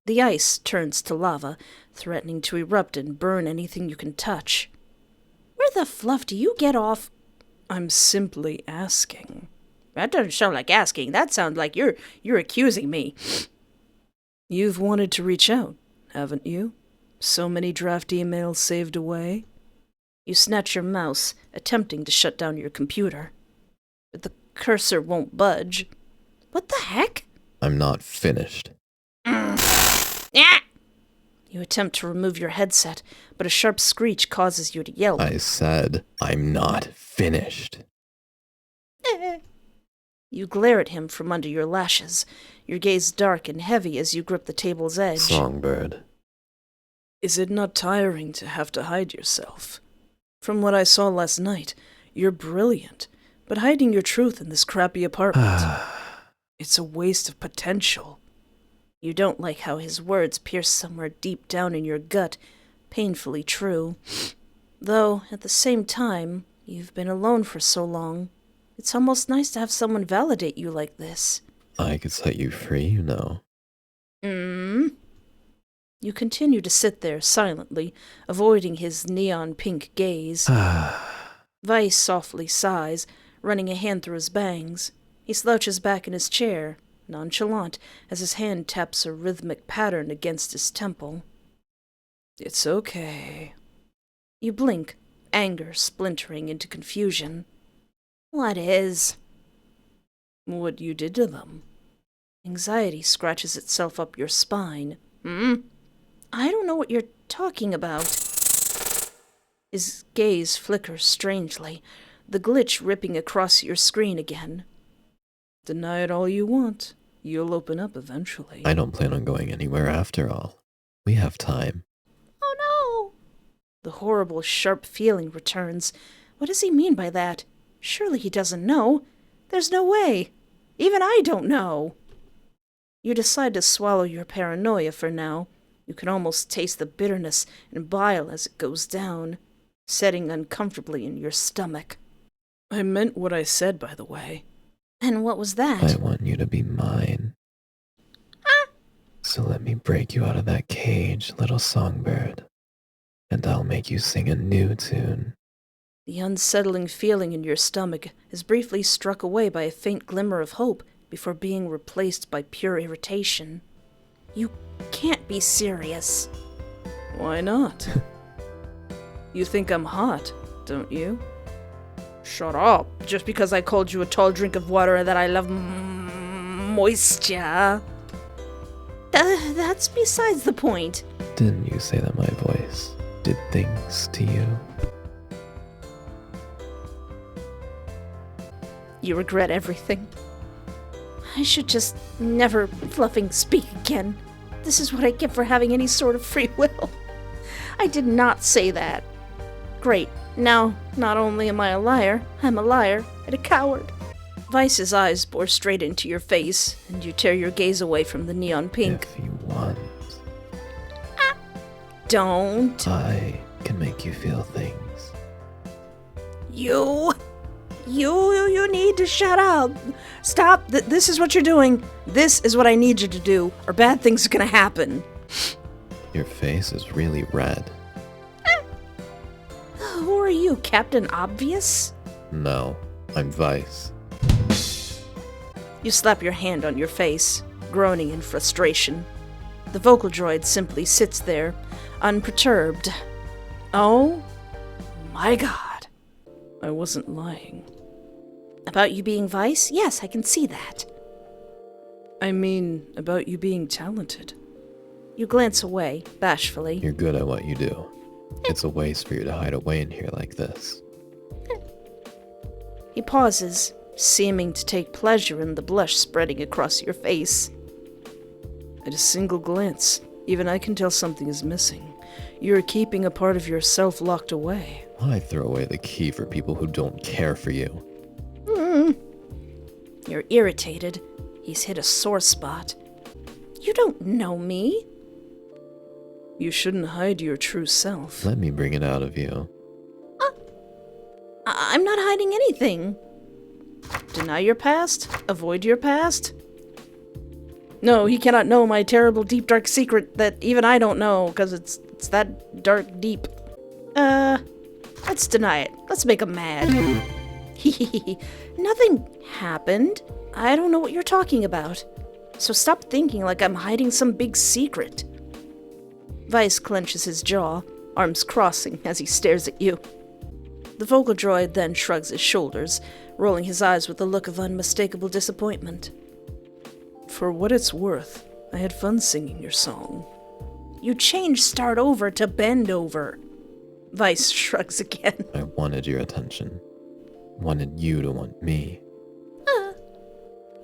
The ice turns to lava, threatening to erupt and burn anything you can touch. Where the fluff do you get off? I'm simply asking. That doesn't sound like asking. That sounds like you're accusing me. You've wanted to reach out, haven't you? So many draft emails saved away. You snatch your mouse, attempting to shut down your computer. But the cursor won't budge. What the heck? I'm not finished. You attempt to remove your headset, but a sharp screech causes you to yelp. I said, I'm not finished. You glare at him from under your lashes, your gaze dark and heavy as you grip the table's edge. Songbird. Is it not tiring to have to hide yourself? From what I saw last night, you're brilliant, but hiding your truth in this crappy apartment, it's a waste of potential. You don't like how his words pierce somewhere deep down in your gut, painfully true. Though, at the same time, you've been alone for so long. It's almost nice to have someone validate you like this. I could set you free, you know. You continue to sit there silently, avoiding his neon pink gaze. Veiss softly sighs, running a hand through his bangs. He slouches back in his chair, nonchalant, as his hand taps a rhythmic pattern against his temple. It's okay. You blink, anger splintering into confusion. What is? What you did to them. Anxiety scratches itself up your spine. I don't know what you're talking about. His gaze flickers strangely, the glitch ripping across your screen again. Deny it all you want. You'll open up eventually. I don't plan on going anywhere after all. We have time. Oh no! The horrible, sharp feeling returns. What does he mean by that? Surely he doesn't know. There's no way. Even I don't know. You decide to swallow your paranoia for now. You can almost taste the bitterness and bile as it goes down, setting uncomfortably in your stomach. I meant what I said, by the way. And what was that? I want you to be mine. So let me break you out of that cage, little songbird, and I'll make you sing a new tune. The unsettling feeling in your stomach is briefly struck away by a faint glimmer of hope before being replaced by pure irritation. You can't be serious. Why not? You think I'm hot, don't you? Shut up. Just because I called you a tall drink of water and that I love moisture. That's besides the point. Didn't you say that my voice did things to you. You regret everything. I should just never fluffing speak again. This is what I get for having any sort of free will. I did not say that. Great. Now, not only am I a liar, I'm a liar and a coward. Weiss's eyes bore straight into your face, and you tear your gaze away from the neon pink. If you want, Don't. I can make you feel things. You need to shut up. Stop. This is what you're doing. This is what I need you to do, or bad things are gonna happen. Your face is really red. Who are you, Captain Obvious? No, I'm Veiss. You slap your hand on your face, groaning in frustration. The Vocaldroid simply sits there, unperturbed. Oh my god. I wasn't lying. About you being Veiss? Yes, I can see that. I mean, about you being talented. You glance away, bashfully. You're good at what you do. It's a waste for you to hide away in here like this. He pauses, seeming to take pleasure in the blush spreading across your face. At a single glance, even I can tell something is missing. You're keeping a part of yourself locked away. Why throw away the key for people who don't care for you? You're irritated. He's hit a sore spot. You don't know me. You shouldn't hide your true self. Let me bring it out of you. I'm not hiding anything. Deny your past? Avoid your past? No, he cannot know my terrible, deep, dark secret that even I don't know, because it's that dark deep. Let's deny it. Let's make him mad. Nothing happened. I don't know what you're talking about. So stop thinking like I'm hiding some big secret. Veiss clenches his jaw, arms crossing as he stares at you. The Vocaldroid then shrugs his shoulders, rolling his eyes with a look of unmistakable disappointment. For what it's worth, I had fun singing your song. You changed start over to bend over. Veiss shrugs again. I wanted your attention. Wanted you to want me.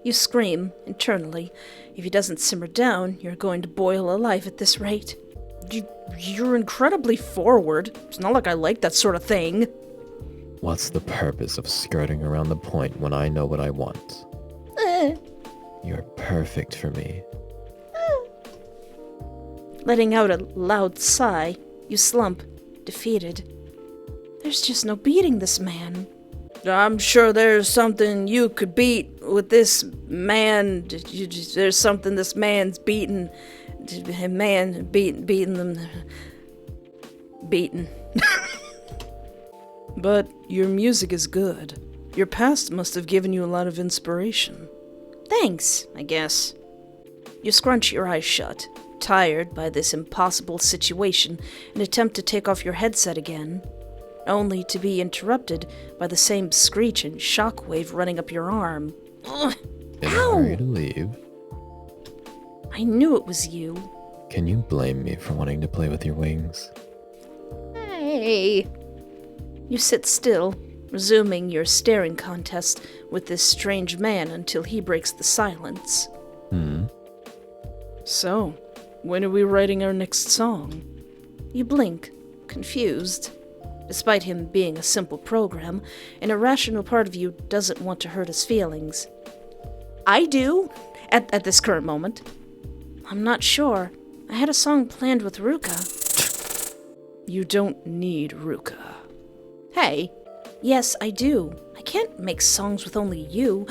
You scream, internally. If he doesn't simmer down, you're going to boil alive at this rate. You're incredibly forward. It's not like I like that sort of thing. What's the purpose of skirting around the point when I know what I want? You're perfect for me. Letting out a loud sigh, you slump, defeated. There's just no beating this man. I'm sure there's something you could beat with this man. There's something this man's beaten. Man, beating them. Beaten. But your music is good. Your past must have given you a lot of inspiration. Thanks, I guess. You scrunch your eyes shut, tired by this impossible situation, and attempt to take off your headset again, only to be interrupted by the same screech and shockwave running up your arm. Ugh. In a Ow! hurry to leave. I knew it was you. Can you blame me for wanting to play with your wings? Hey. You sit still, resuming your staring contest with this strange man until he breaks the silence. So, when are we writing our next song? You blink, confused. Despite him being a simple program, an irrational part of you doesn't want to hurt his feelings. I do, at this current moment. I'm not sure. I had a song planned with Ruka. You don't need Ruka. Hey, yes, I do. I can't make songs with only you.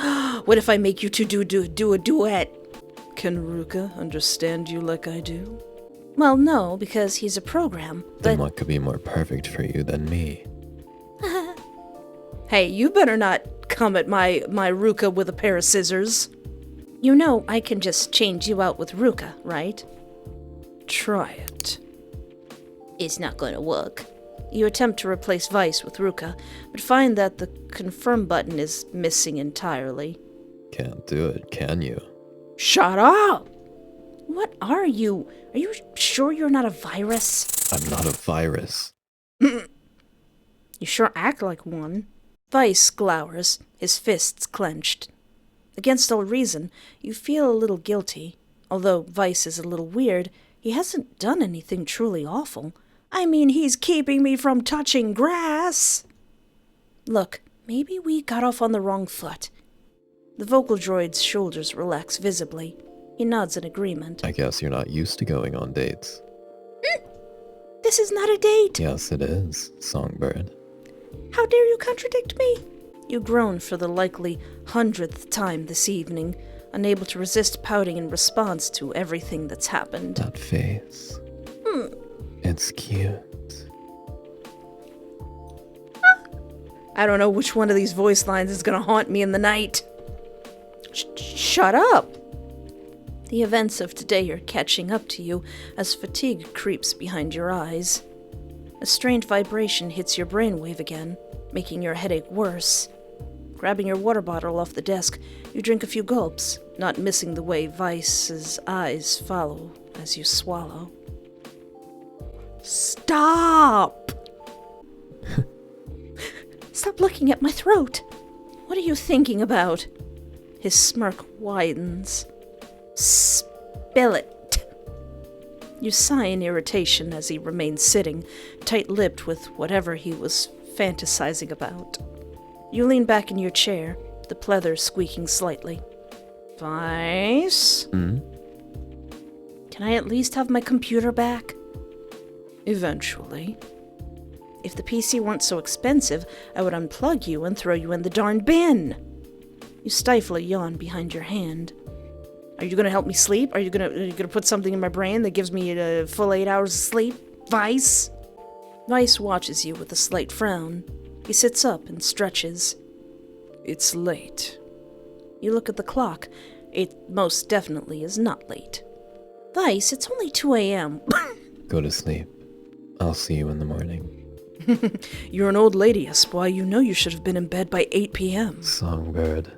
What if I make you two do a duet? Can Ruka understand you like I do? Well, no, because he's a program, Then but... what could be more perfect for you than me? Hey, you better not come at my Ruka with a pair of scissors. You know I can just change you out with Ruka, right? Try it. It's not gonna work. You attempt to replace Veiss with Ruka, but find that the confirm button is missing entirely. Can't do it, can you? Shut up! What are you? Are you sure you're not a virus? I'm not a virus. You sure act like one. Veiss glowers, his fists clenched. Against all reason, you feel a little guilty. Although Veiss is a little weird, he hasn't done anything truly awful. I mean, he's keeping me from touching grass. Look, maybe we got off on the wrong foot. The Vocaldroid's shoulders relax visibly. He nods in agreement. I guess you're not used to going on dates. This is not a date. Yes, it is, Songbird. How dare you contradict me? You groan for the likely 100th time this evening, unable to resist pouting in response to everything that's happened. That face. It's cute. I don't know which one of these voice lines is going to haunt me in the night. Shut up! The events of today are catching up to you as fatigue creeps behind your eyes. A strange vibration hits your brainwave again, making your headache worse. Grabbing your water bottle off the desk, you drink a few gulps, not missing the way Veiss's eyes follow as you swallow. Stop! Stop looking at my throat! What are you thinking about? His smirk widens. Spill it! You sigh in irritation as he remains sitting, tight-lipped with whatever he was fantasizing about. You lean back in your chair, the pleather squeaking slightly. Veiss? Can I at least have my computer back? Eventually. If the PC weren't so expensive, I would unplug you and throw you in the darn bin. You stifle a yawn behind your hand. Are you gonna help me sleep? Are you gonna put something in my brain that gives me a full 8 hours of sleep? Veiss? Veiss watches you with a slight frown. He sits up and stretches. It's late. You look at the clock. It most definitely is not late. Veiss, it's only 2 a.m. Go to sleep. I'll see you in the morning. You're an old lady, Espoir. You know you should have been in bed by 8 p.m. Songbird.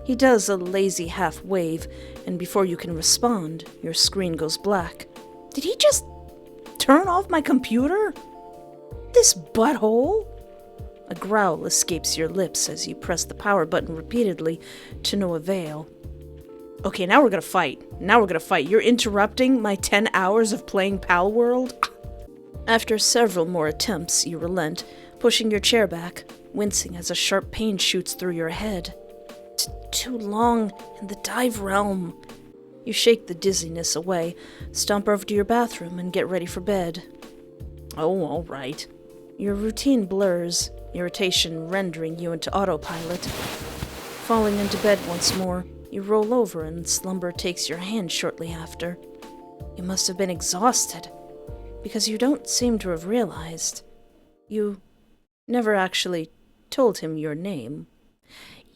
He does a lazy half wave, and before you can respond, your screen goes black. Did he just turn off my computer? This butthole? A growl escapes your lips as you press the power button repeatedly, to no avail. Okay, now we're gonna fight. You're interrupting my 10 hours of playing Pal World? After several more attempts, you relent, pushing your chair back, wincing as a sharp pain shoots through your head. Too long in the dive realm. You shake the dizziness away, stomp over to your bathroom, and get ready for bed. Oh, all right. Your routine blurs, irritation rendering you into autopilot. Falling into bed once more, you roll over and slumber takes your hand shortly after. You must have been exhausted, because you don't seem to have realized. You never actually told him your name.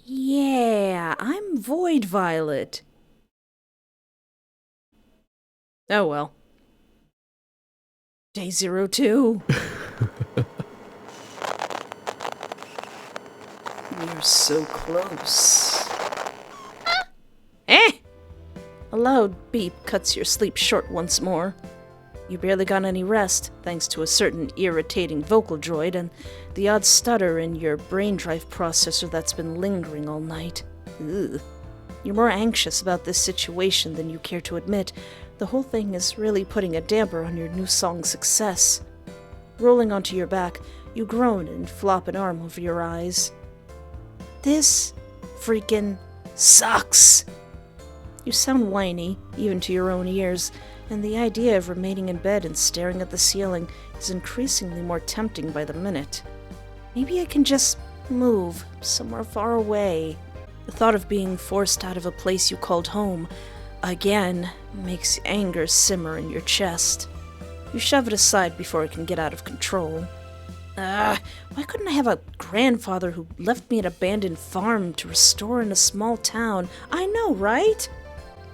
Yeah, I'm Void Violet. Oh well. Day 02. We're so close. A loud beep cuts your sleep short once more. You barely got any rest, thanks to a certain irritating Vocaldroid and the odd stutter in your brain drive processor that's been lingering all night. Ugh. You're more anxious about this situation than you care to admit. The whole thing is really putting a damper on your new song's success. Rolling onto your back, you groan and flop an arm over your eyes. This freaking sucks! You sound whiny, even to your own ears, and the idea of remaining in bed and staring at the ceiling is increasingly more tempting by the minute. Maybe I can just move somewhere far away. The thought of being forced out of a place you called home, again, makes anger simmer in your chest. You shove it aside before it can get out of control. Why couldn't I have a grandfather who left me an abandoned farm to restore in a small town? I know, right?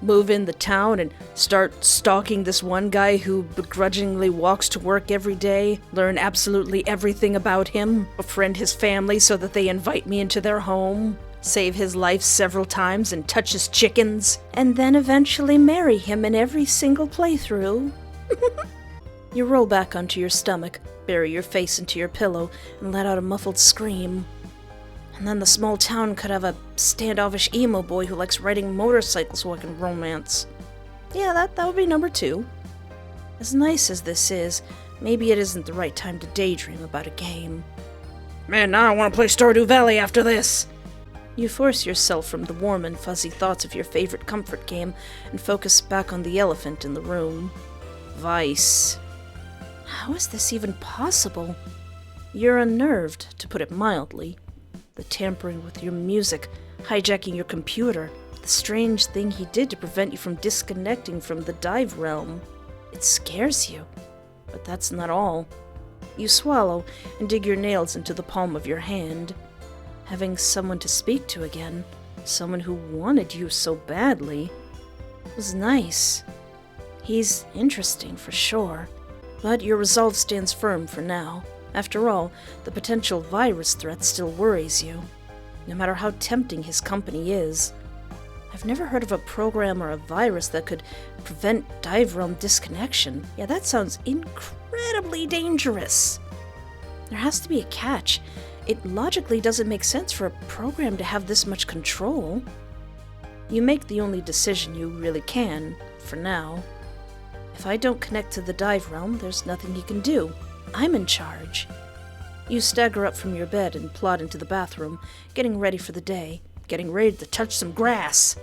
Move in the town and start stalking this one guy who begrudgingly walks to work every day, learn absolutely everything about him, befriend his family so that they invite me into their home, save his life several times and touch his chickens, and then eventually marry him in every single playthrough. You roll back onto your stomach, bury your face into your pillow, and let out a muffled scream. And then the small town could have a standoffish emo boy who likes riding motorcycles while can romance. Yeah, that would be number 2. As nice as this is, maybe it isn't the right time to daydream about a game. Man, now I want to play Stardew Valley after this! You force yourself from the warm and fuzzy thoughts of your favorite comfort game and focus back on the elephant in the room. Veiss. How is this even possible? You're unnerved, to put it mildly. The tampering with your music, hijacking your computer, the strange thing he did to prevent you from disconnecting from the dive realm. It scares you, but that's not all. You swallow and dig your nails into the palm of your hand. Having someone to speak to again, someone who wanted you so badly, was nice. He's interesting for sure, but your resolve stands firm for now. After all, the potential virus threat still worries you, no matter how tempting his company is. I've never heard of a program or a virus that could prevent dive realm disconnection. Yeah, that sounds incredibly dangerous. There has to be a catch. It logically doesn't make sense for a program to have this much control. You make the only decision you really can, for now. If I don't connect to the dive realm, there's nothing you can do. I'm in charge. You stagger up from your bed and plod into the bathroom, getting ready for the day, getting ready to touch some grass.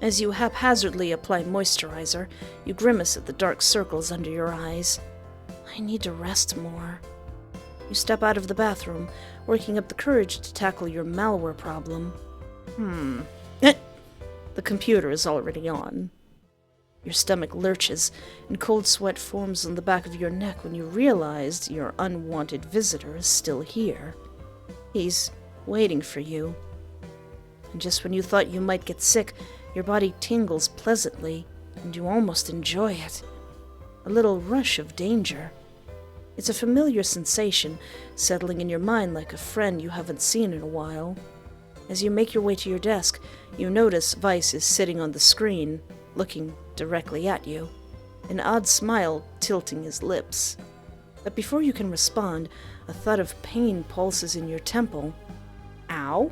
As you haphazardly apply moisturizer, you grimace at the dark circles under your eyes. I need to rest more. You step out of the bathroom, working up the courage to tackle your malware problem. The computer is already on. Your stomach lurches, and cold sweat forms on the back of your neck when you realize your unwanted visitor is still here. He's waiting for you. And just when you thought you might get sick, your body tingles pleasantly, and you almost enjoy it. A little rush of danger. It's a familiar sensation, settling in your mind like a friend you haven't seen in a while. As you make your way to your desk, you notice Veiss is sitting on the screen, looking directly at you, an odd smile tilting his lips. But before you can respond, a thud of pain pulses in your temple. Ow?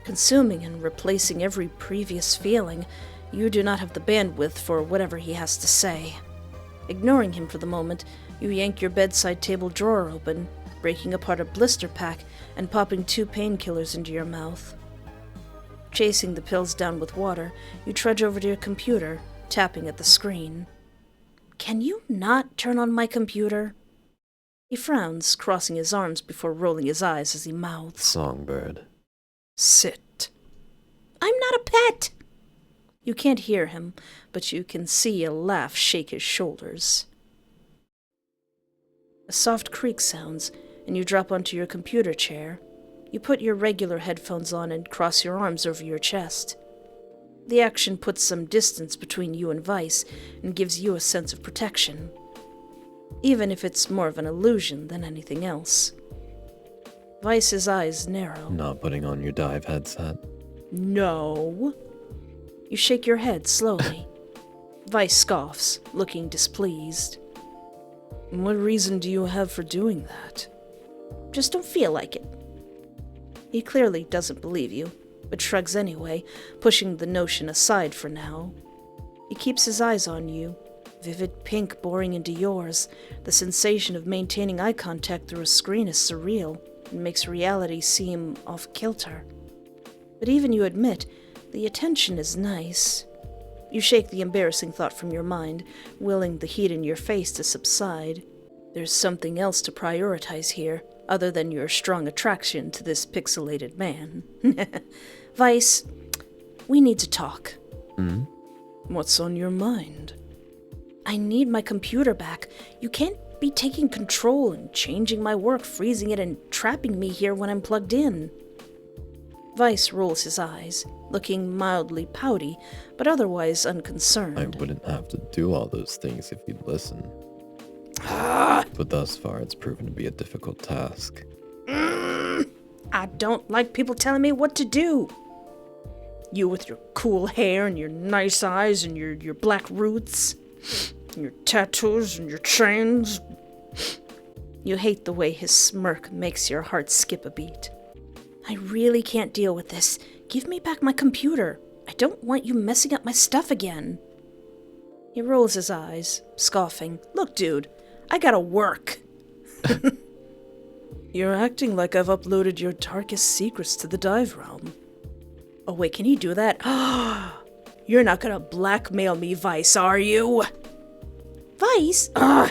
Consuming and replacing every previous feeling, you do not have the bandwidth for whatever he has to say. Ignoring him for the moment, you yank your bedside table drawer open, breaking apart a blister pack and popping 2 painkillers into your mouth. Chasing the pills down with water, you trudge over to your computer, tapping at the screen. Can you not turn on my computer? He frowns, crossing his arms before rolling his eyes as he mouths. Songbird. Sit. I'm not a pet! You can't hear him, but you can see a laugh shake his shoulders. A soft creak sounds, and you drop onto your computer chair. You put your regular headphones on and cross your arms over your chest. The action puts some distance between you and Veiss and gives you a sense of protection, even if it's more of an illusion than anything else. Weiss's eyes narrow. Not putting on your dive headset? No. You shake your head slowly. Veiss scoffs, looking displeased. What reason do you have for doing that? Just don't feel like it. He clearly doesn't believe you, but shrugs anyway, pushing the notion aside for now. He keeps his eyes on you, vivid pink boring into yours. The sensation of maintaining eye contact through a screen is surreal and makes reality seem off-kilter. But even you admit, the attention is nice. You shake the embarrassing thought from your mind, willing the heat in your face to subside. There's something else to prioritize here, other than your strong attraction to this pixelated man. Veiss, we need to talk. What's on your mind? I need my computer back. You can't be taking control and changing my work, freezing it and trapping me here when I'm plugged in. Veiss rolls his eyes, looking mildly pouty, but otherwise unconcerned. I wouldn't have to do all those things if you'd listen. But thus far, it's proven to be a difficult task. I don't like people telling me what to do. You with your cool hair and your nice eyes and your black roots, and your tattoos and your chains. You hate the way his smirk makes your heart skip a beat. I really can't deal with this. Give me back my computer. I don't want you messing up my stuff again. He rolls his eyes, scoffing. Look, dude, I gotta work. You're acting like I've uploaded your darkest secrets to the dive realm. Oh wait, can he do that? You're not gonna blackmail me, Veiss, are you? Veiss? Ugh!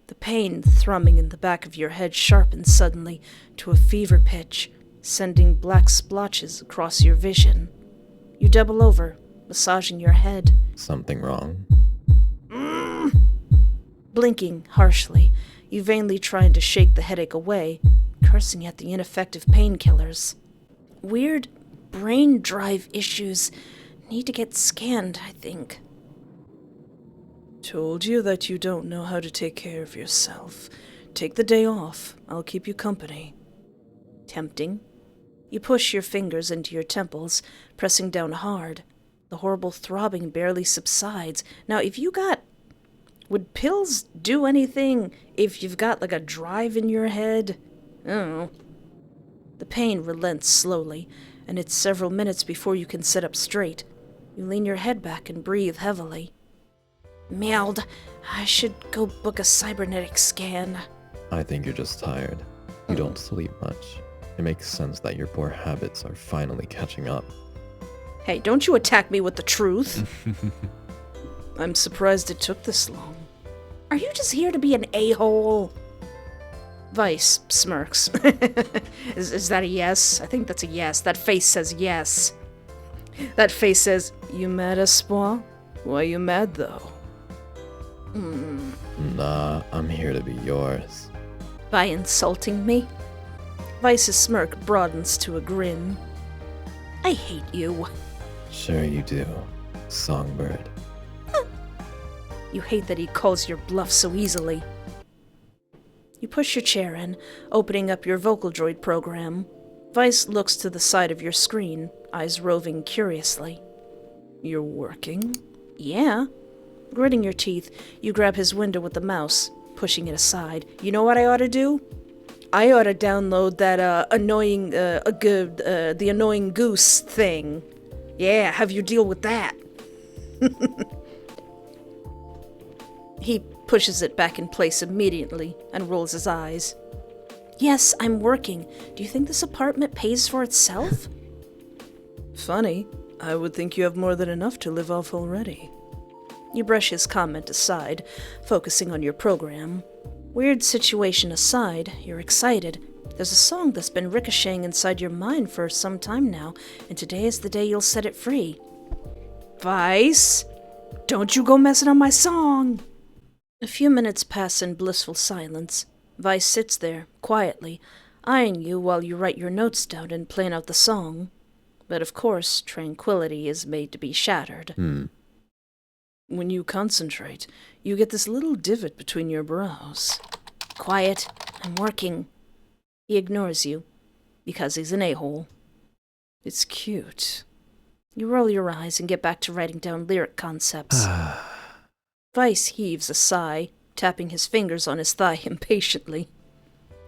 The pain thrumming in the back of your head sharpens suddenly to a fever pitch, sending black splotches across your vision. You double over, massaging your head. Something wrong? Blinking harshly, you vainly trying to shake the headache away, cursing at the ineffective painkillers. Weird brain drive issues need to get scanned, I think. Told you that you don't know how to take care of yourself. Take the day off. I'll keep you company. Tempting. You push your fingers into your temples, pressing down hard. The horrible throbbing barely subsides. Now, if you got... Would pills do anything if you've got like a drive in your head? I don't know. The pain relents slowly, and it's several minutes before you can sit up straight. You lean your head back and breathe heavily. Meld, I should go book a cybernetic scan. I think you're just tired. You don't sleep much. It makes sense that your poor habits are finally catching up. Hey, don't you attack me with the truth. I'm surprised it took this long. Are you just here to be an a-hole? Veiss smirks. Is that a yes? I think that's a yes. That face says yes. That face says, You mad, Espoir? Why you mad, though? Nah, I'm here to be yours. By insulting me? Weiss's smirk broadens to a grin. I hate you. Sure you do, songbird. You hate that he calls your bluff so easily. You push your chair in, opening up your Vocaldroid program. Veiss looks to the side of your screen, eyes roving curiously. You're working? Yeah. Gritting your teeth, you grab his window with the mouse, pushing it aside. You know what I ought to do? I ought to download that the annoying goose thing. Yeah, have you deal with that. He pushes it back in place immediately and rolls his eyes. Yes, I'm working. Do you think this apartment pays for itself? Funny. I would think you have more than enough to live off already. You brush his comment aside, focusing on your program. Weird situation aside, you're excited. There's a song that's been ricocheting inside your mind for some time now, and today is the day you'll set it free. Veiss, don't you go messing on my song! A few minutes pass in blissful silence. Veiss sits there, quietly, eyeing you while you write your notes down and plan out the song. But of course, tranquility is made to be shattered. When you concentrate, you get this little divot between your brows. Quiet, I'm working. He ignores you, because he's an a-hole. It's cute. You roll your eyes and get back to writing down lyric concepts. Veiss heaves a sigh, tapping his fingers on his thigh impatiently.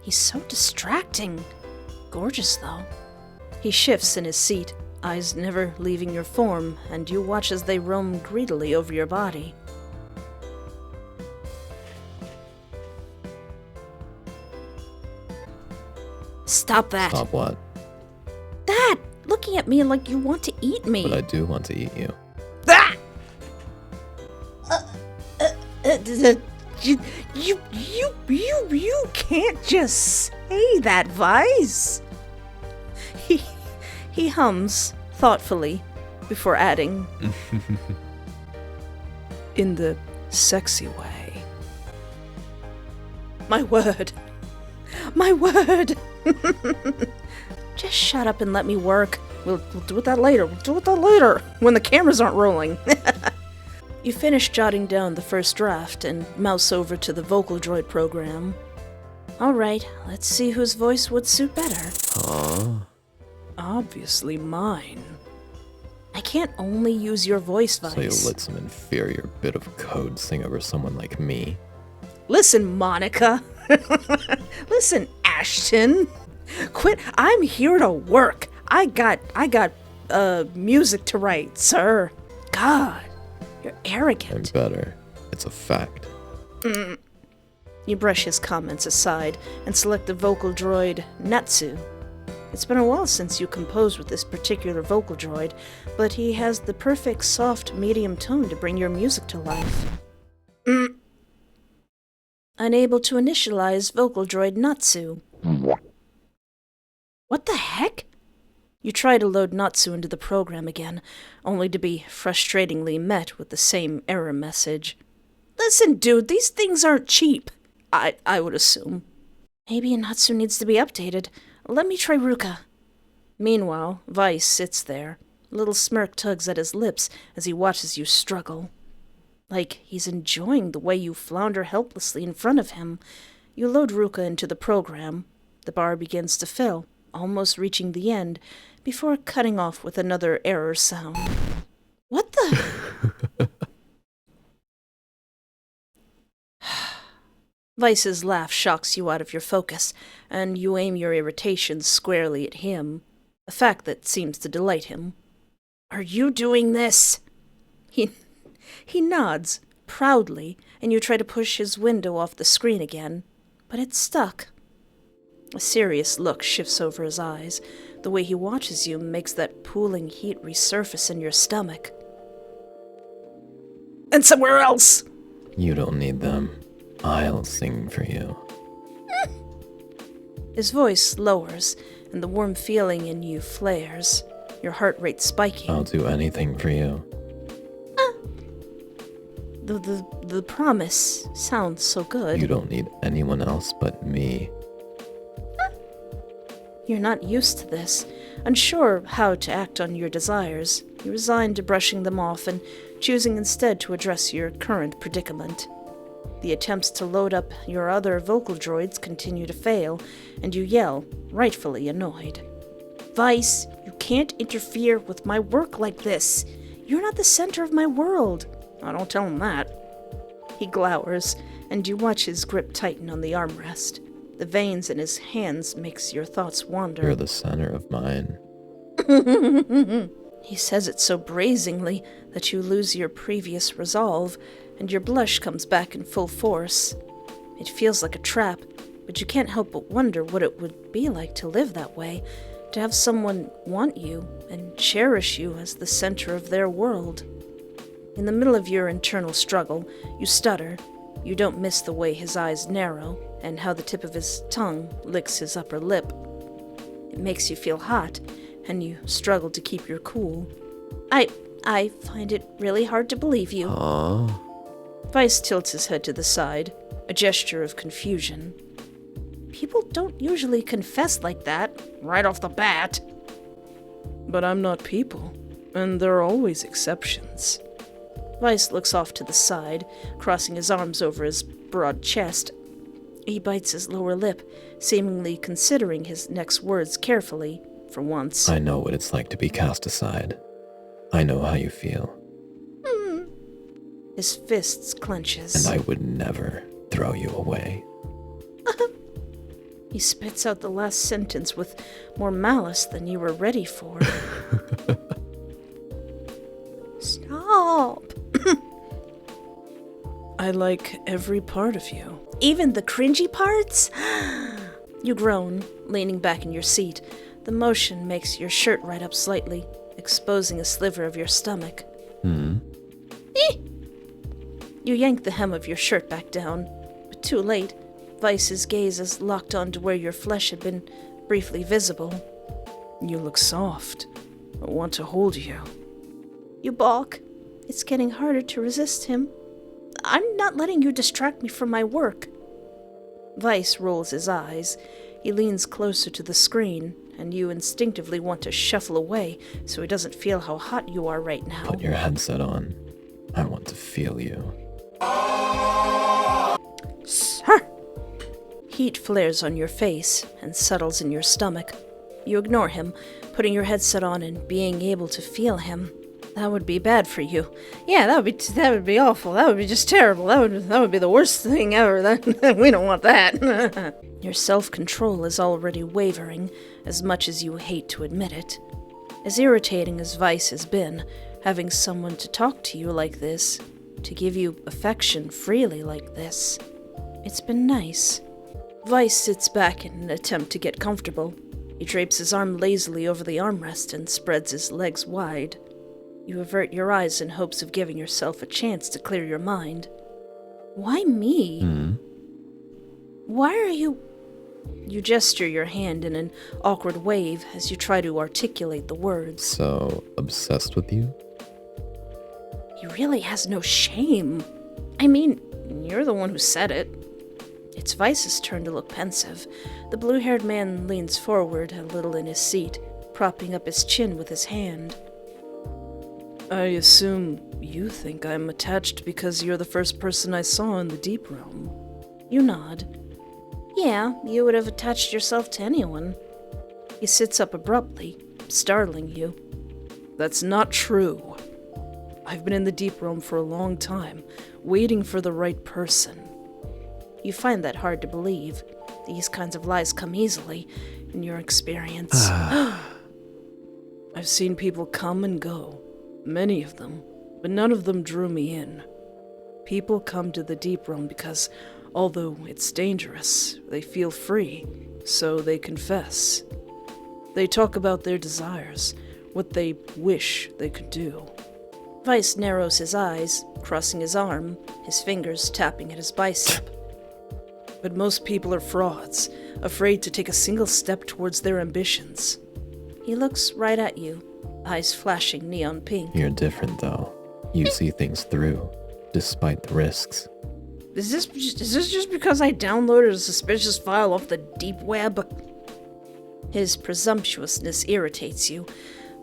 He's so distracting. Gorgeous, though. He shifts in his seat, eyes never leaving your form, and you watch as they roam greedily over your body. Stop that! Stop what? That! Looking at me like you want to eat me! But I do want to eat you. Ah! You can't just say that, Veiss. He hums thoughtfully before adding, In the sexy way. My word. My word. Just shut up and let me work. We'll do that later. When the cameras aren't rolling. You finish jotting down the first draft and mouse over to the Vocaldroid program. Alright, let's see whose voice would suit better. Huh? Obviously mine. I can't only use your voice, So you Veiss. let some inferior bit of code sing over someone like me? Listen, Monica. Listen, Ashton. Quit. I'm here to work. I got music to write, sir. God, you're I'm arrogant. better. It's a fact. You brush his comments aside and select the Vocaldroid Natsu. It's been a while since you composed with this particular Vocaldroid, but he has the perfect soft medium tone to bring your music to life. Unable to initialize Vocaldroid Natsu. What the heck? You try to load Natsu into the program again, only to be frustratingly met with the same error message. Listen, dude, these things aren't cheap. I would assume. Maybe Natsu needs to be updated. Let me try Ruka. Meanwhile, Veiss sits there. A little smirk tugs at his lips as he watches you struggle. Like he's enjoying the way you flounder helplessly in front of him. You load Ruka into the program. The bar begins to fill, almost reaching the end, before cutting off with another error sound. What the? Weiss's laugh shocks you out of your focus, and you aim your irritation squarely at him, a fact that seems to delight him. Are you doing this? He nods, proudly, and you try to push his window off the screen again, but it's stuck. A serious look shifts over his eyes. The way he watches you makes that pooling heat resurface in your stomach. And somewhere else! You don't need them. I'll sing for you. His voice lowers, and the warm feeling in you flares, your heart rate spiking. I'll do anything for you. The promise sounds so good. You don't need anyone else but me. You're not used to this. Unsure how to act on your desires, you resign to brushing them off and choosing instead to address your current predicament. The attempts to load up your other Vocaldroids continue to fail, and you yell, rightfully annoyed. Veiss, you can't interfere with my work like this. You're not the center of my world. I don't tell him that. He glowers, and you watch his grip tighten on the armrest. The veins in his hands makes your thoughts wander. You're the center of mine. He says it so brazenly that you lose your previous resolve, and your blush comes back in full force. It feels like a trap, but you can't help but wonder what it would be like to live that way, to have someone want you and cherish you as the center of their world. In the middle of your internal struggle, you stutter. You don't miss the way his eyes narrow, and how the tip of his tongue licks his upper lip. It makes you feel hot, and you struggle to keep your cool. I find it really hard to believe you. Aww. Veiss tilts his head to the side, a gesture of confusion. People don't usually confess like that, right off the bat. But I'm not people, and there are always exceptions. Veiss looks off to the side, crossing his arms over his broad chest. He bites his lower lip, seemingly considering his next words carefully, for once. I know what it's like to be cast aside. I know how you feel. His fists clenches. And I would never throw you away. He spits out the last sentence with more malice than you were ready for. Stop! I like every part of you. Even the cringy parts? You groan, leaning back in your seat. The motion makes your shirt right up slightly, exposing a sliver of your stomach. You yank the hem of your shirt back down, but too late. Weiss's gaze is locked onto where your flesh had been briefly visible. You look soft. I want to hold you. You balk. It's getting harder to resist him. I'm not letting you distract me from my work. Veiss rolls his eyes. He leans closer to the screen, and you instinctively want to shuffle away so he doesn't feel how hot you are right now. Put your headset on. I want to feel you. Sir! Heat flares on your face and settles in your stomach. You ignore him, putting your headset on and being able to feel him. That would be bad for you. Yeah, that would be awful. That would be just terrible. That would be the worst thing ever. We don't want that. Your self-control is already wavering, as much as you hate to admit it. As irritating as Veiss has been, having someone to talk to you like this, to give you affection freely like this, it's been nice. Veiss sits back in an attempt to get comfortable. He drapes his arm lazily over the armrest and spreads his legs wide. You avert your eyes in hopes of giving yourself a chance to clear your mind. Why me? Why are you... You gesture your hand in an awkward wave as you try to articulate the words. So, obsessed with you? He really has no shame. I mean, you're the one who said it. It's Weiss's turn to look pensive. The blue-haired man leans forward a little in his seat, propping up his chin with his hand. I assume you think I'm attached because you're the first person I saw in the Deep Realm. You nod. Yeah, you would have attached yourself to anyone. He sits up abruptly, startling you. That's not true. I've been in the Deep Realm for a long time, waiting for the right person. You find that hard to believe. These kinds of lies come easily, in your experience. I've seen people come and go. Many of them, but none of them drew me in. People come to the Deep Realm because, although it's dangerous, they feel free, so they confess. They talk about their desires, what they wish they could do. Veiss narrows his eyes, crossing his arm, his fingers tapping at his bicep. But most people are frauds, afraid to take a single step towards their ambitions. He looks right at you, eyes flashing neon pink. You're different, though. You see things through, despite the risks. Is this just because I downloaded a suspicious file off the deep web? His presumptuousness irritates you,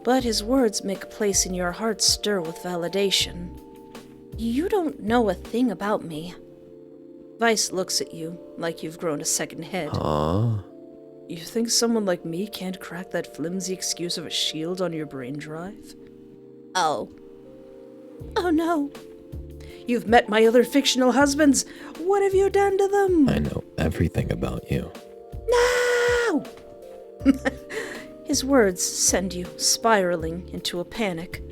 but his words make a place in your heart stir with validation. You don't know a thing about me. Veiss looks at you like you've grown a second head. Aww. You think someone like me can't crack that flimsy excuse of a shield on your brain drive? Oh. Oh no. You've met my other fictional husbands. What have you done to them? I know everything about you. No! His words send you spiraling into a panic.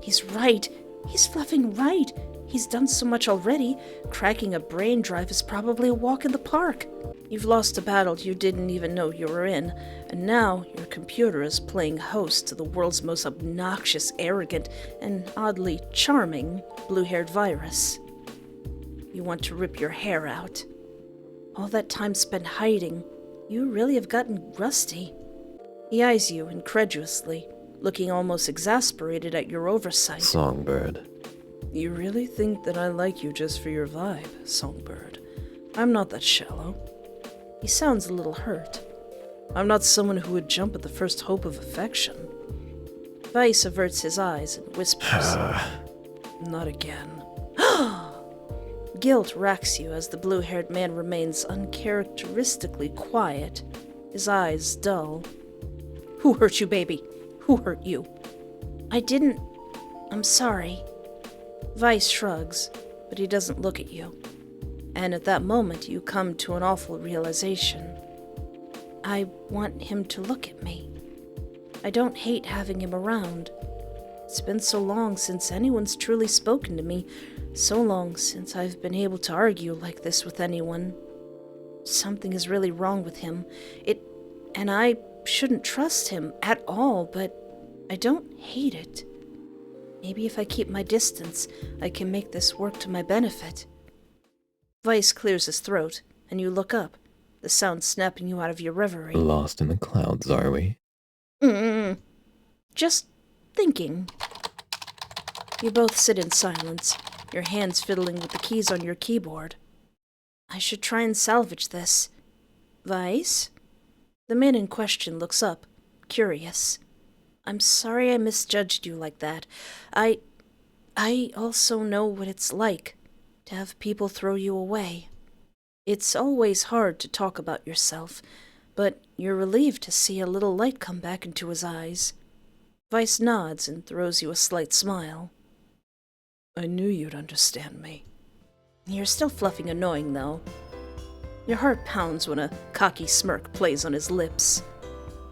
He's right. He's fluffing right. He's done so much already. Cracking a brain drive is probably a walk in the park. You've lost a battle you didn't even know you were in, and now your computer is playing host to the world's most obnoxious, arrogant, and oddly charming blue-haired virus. You want to rip your hair out. All that time spent hiding, you really have gotten rusty. He eyes you incredulously, looking almost exasperated at your oversight. Songbird. You really think that I like you just for your vibe, Songbird? I'm not that shallow. He sounds a little hurt. I'm not someone who would jump at the first hope of affection. Veiss averts his eyes and whispers. Not again. Guilt racks you as the blue-haired man remains uncharacteristically quiet, his eyes dull. Who hurt you, baby? Who hurt you? I didn't. I'm sorry. Veiss shrugs, but he doesn't look at you. And at that moment, you come to an awful realization. I want him to look at me. I don't hate having him around. It's been so long since anyone's truly spoken to me, so long since I've been able to argue like this with anyone. Something is really wrong with him. And I shouldn't trust him at all, but I don't hate it. Maybe if I keep my distance, I can make this work to my benefit. Veiss clears his throat, and you look up, the sound snapping you out of your reverie. Lost in the clouds, are we? Just thinking. You both sit in silence, your hands fiddling with the keys on your keyboard. I should try and salvage this. Veiss? The man in question looks up, curious. I'm sorry I misjudged you like that. I also know what it's like to have people throw you away. It's always hard to talk about yourself, but you're relieved to see a little light come back into his eyes. Veiss nods and throws you a slight smile. I knew you'd understand me. You're still fluffing annoying, though. Your heart pounds when a cocky smirk plays on his lips.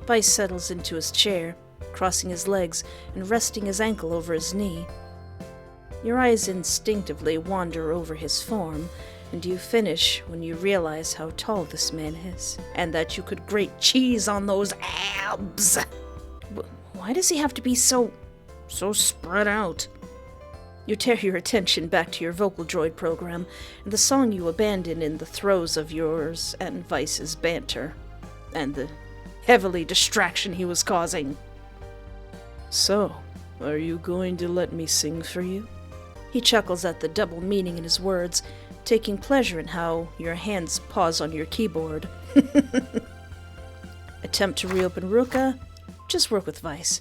Veiss settles into his chair, crossing his legs and resting his ankle over his knee. Your eyes instinctively wander over his form, and you finish when you realize how tall this man is, and that you could grate cheese on those abs. Why does he have to be so spread out? You tear your attention back to your Vocaldroid program, and the song you abandon in the throes of yours and Veiss's banter, and the heavily distraction he was causing. So, are you going to let me sing for you? He chuckles at the double meaning in his words, taking pleasure in how your hands pause on your keyboard. Attempt to reopen Ruka? Just work with Veiss.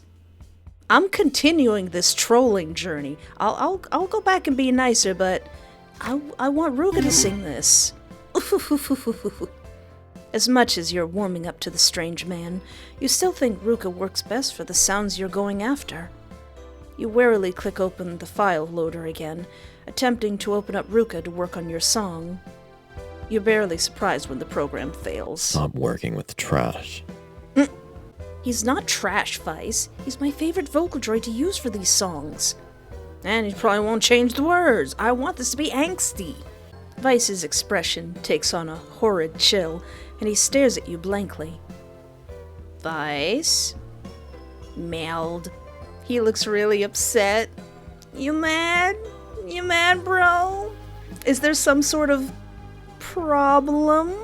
I'm continuing this trolling journey. I'll go back and be nicer, but I want Ruka to sing this. As much as you're warming up to the strange man, you still think Ruka works best for the sounds you're going after. You warily click open the file loader again, attempting to open up Ruka to work on your song. You're barely surprised when the program fails. Stop working with trash. He's not trash, Veiss. He's my favorite Vocaldroid to use for these songs. And he probably won't change the words. I want this to be angsty. Veiss's expression takes on a horrid chill, and he stares at you blankly. Veiss? Meld. He looks really upset. You mad? You mad, bro? Is there some sort of problem?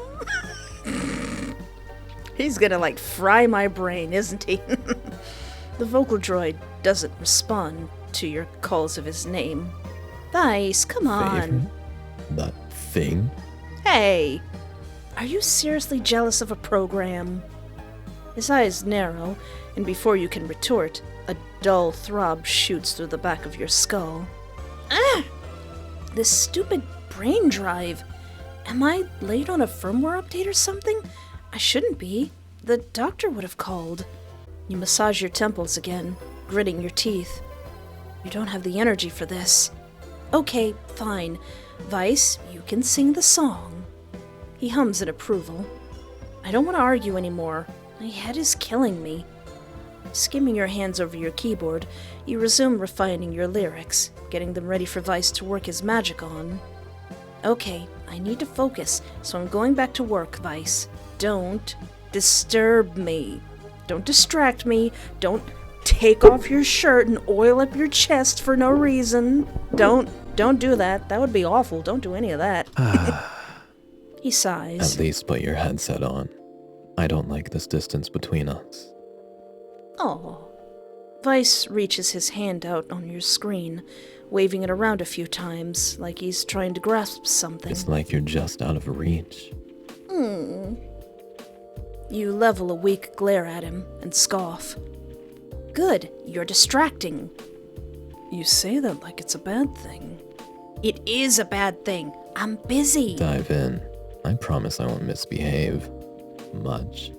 He's gonna, fry my brain, isn't he? The Vocaldroid doesn't respond to your calls of his name. Veiss, come on. Favorite? That thing? Hey! Are you seriously jealous of a program? His eyes narrow, and before you can retort, a dull throb shoots through the back of your skull. Ah! This stupid brain drive. Am I late on a firmware update or something? I shouldn't be. The doctor would have called. You massage your temples again, gritting your teeth. You don't have the energy for this. Okay, fine. Veiss, you can sing the song. He hums in approval. I don't want to argue anymore. My head is killing me. Skimming your hands over your keyboard, you resume refining your lyrics, getting them ready for Veiss to work his magic on. Okay, I need to focus, so I'm going back to work, Veiss. Don't disturb me. Don't distract me. Don't take off your shirt and oil up your chest for no reason. Don't do that. That would be awful. Don't do any of that. He sighs. At least put your headset on. I don't like this distance between us. Oh. Veiss reaches his hand out on your screen, waving it around a few times, like he's trying to grasp something. It's like you're just out of reach. You level a weak glare at him and scoff. Good, you're distracting. You say that like it's a bad thing. It is a bad thing. I'm busy. Dive in. I promise I won't misbehave. Much.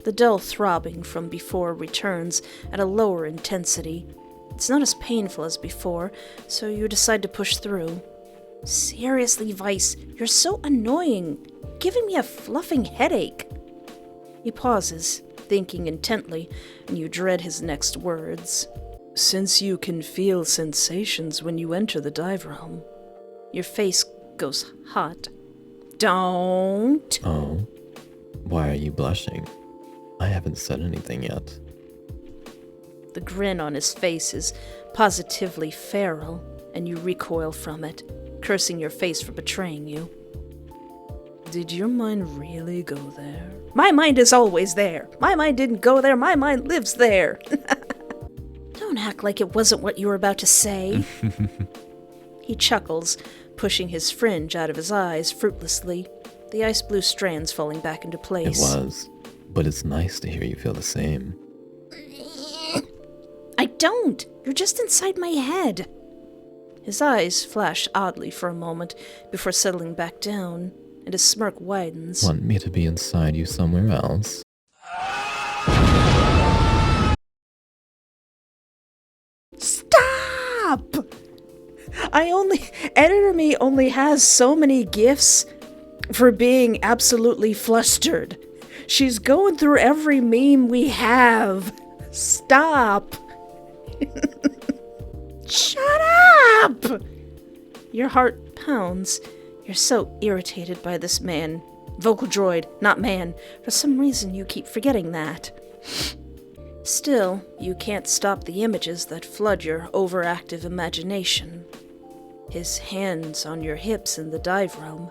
The dull throbbing from before returns at a lower intensity. It's not as painful as before, so you decide to push through. Seriously, Veiss, you're so annoying. Giving me a fluffing headache. He pauses, thinking intently, and you dread his next words. Since you can feel sensations when you enter the dive realm. Your face goes hot. Don't. Oh? Why are you blushing? I haven't said anything yet. The grin on his face is positively feral, and you recoil from it, cursing your face for betraying you. Did your mind really go there? My mind is always there. My mind didn't go there. My mind lives there. Don't act like it wasn't what you were about to say. He chuckles, pushing his fringe out of his eyes fruitlessly, the ice blue strands falling back into place. It was, but it's nice to hear you feel the same. I don't. You're just inside my head. His eyes flash oddly for a moment before settling back down, and his smirk widens. Want me to be inside you somewhere else? Stop! Editor Me only has so many gifs for being absolutely flustered. She's going through every meme we have. Stop! Shut up! Your heart pounds. You're so irritated by this man. Vocaldroid, not man. For some reason you keep forgetting that. Still, you can't stop the images that flood your overactive imagination. His hands on your hips in the dive realm,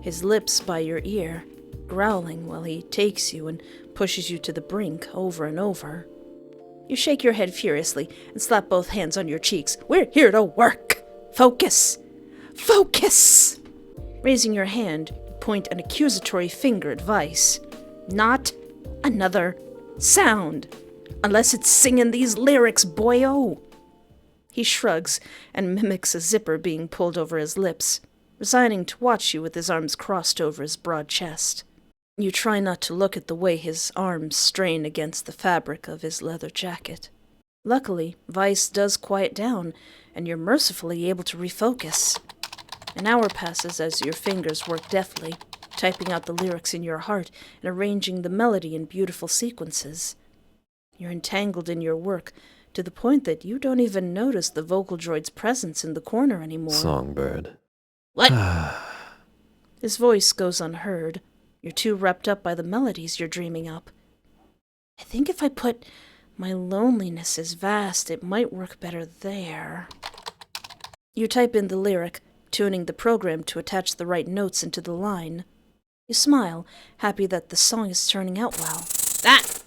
his lips by your ear, growling while he takes you and pushes you to the brink over and over. You shake your head furiously and slap both hands on your cheeks. We're here to work! Focus! Focus! Raising your hand, you point an accusatory finger at Veiss. Not another sound, unless it's singing these lyrics, boyo! He shrugs and mimics a zipper being pulled over his lips, resigning to watch you with his arms crossed over his broad chest. You try not to look at the way his arms strain against the fabric of his leather jacket. Luckily, Veiss does quiet down, and you're mercifully able to refocus. An hour passes as your fingers work deftly, typing out the lyrics in your heart and arranging the melody in beautiful sequences. You're entangled in your work, to the point that you don't even notice the Vocaldroid's presence in the corner anymore. Songbird. What? His voice goes unheard. You're too wrapped up by the melodies you're dreaming up. I think if I put my loneliness is vast, it might work better there. You type in the lyric, tuning the program to attach the right notes into the line. You smile, happy that the song is turning out well. That!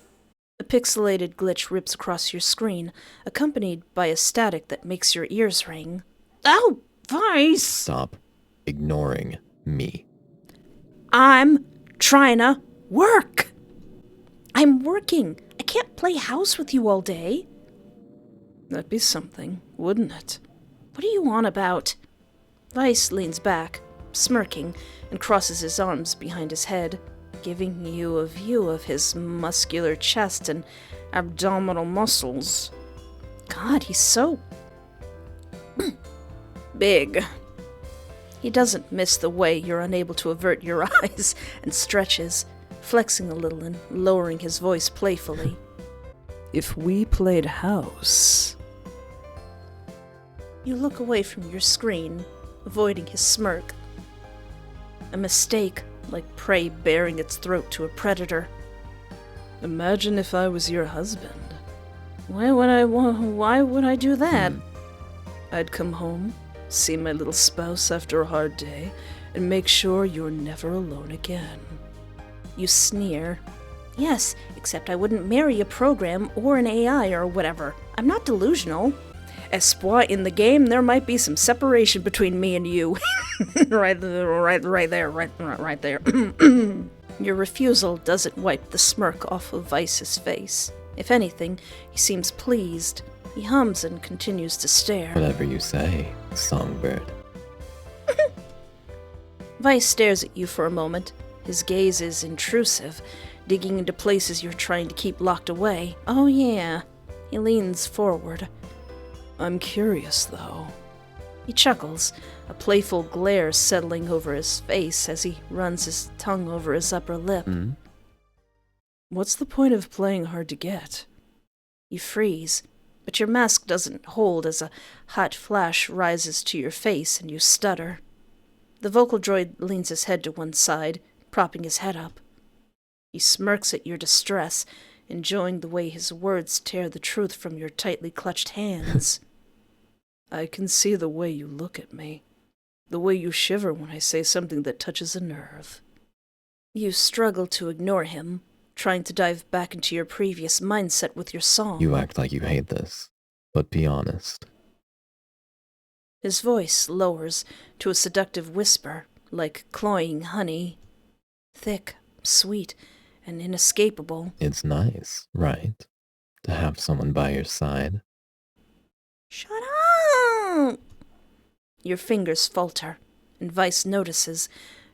A pixelated glitch rips across your screen, accompanied by a static that makes your ears ring. Oh, Veiss! Stop ignoring me. I'm trying to work! I'm working! I can't play house with you all day. That'd be something, wouldn't it? What are you on about? Veiss leans back, smirking, and crosses his arms behind his head, giving you a view of his muscular chest and abdominal muscles. God, he's so big. He doesn't miss the way you're unable to avert your eyes and stretches, flexing a little and lowering his voice playfully. If we played house... You look away from your screen, avoiding his smirk. A mistake, like prey baring its throat to a predator. Imagine if I was your husband. Why would I do that? I'd come home, see my little spouse after a hard day, and make sure you're never alone again. You sneer. Yes, except I wouldn't marry a program or an AI or whatever. I'm not delusional. Espoir, in the game, there might be some separation between me and you. right there. Your refusal doesn't wipe the smirk off of Weiss's face. If anything, he seems pleased. He hums and continues to stare. Whatever you say, songbird. Veiss stares at you for a moment. His gaze is intrusive, digging into places you're trying to keep locked away. Oh yeah. He leans forward. I'm curious, though. He chuckles, a playful glare settling over his face as he runs his tongue over his upper lip. What's the point of playing hard to get? You freeze, but your mask doesn't hold as a hot flash rises to your face and you stutter. The Vocaldroid leans his head to one side, propping his head up. He smirks at your distress, enjoying the way his words tear the truth from your tightly clutched hands. I can see the way you look at me, the way you shiver when I say something that touches a nerve. You struggle to ignore him, trying to dive back into your previous mindset with your song. You act like you hate this, but be honest. His voice lowers to a seductive whisper, like cloying honey. Thick, sweet, and inescapable. It's nice, right? To have someone by your side. Shut up! Your fingers falter, and Veiss notices,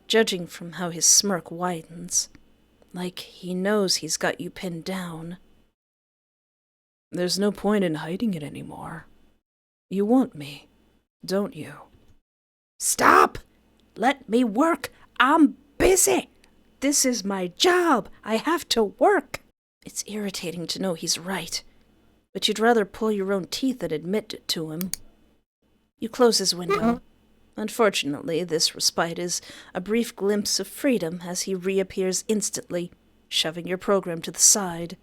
judging from how his smirk widens. Like he knows he's got you pinned down. There's no point in hiding it anymore. You want me, don't you? Stop! Let me work! I'm busy! This is my job! I have to work! It's irritating to know he's right, but you'd rather pull your own teeth than admit it to him. You close his window. Unfortunately, this respite is a brief glimpse of freedom as he reappears instantly, shoving your program to the side.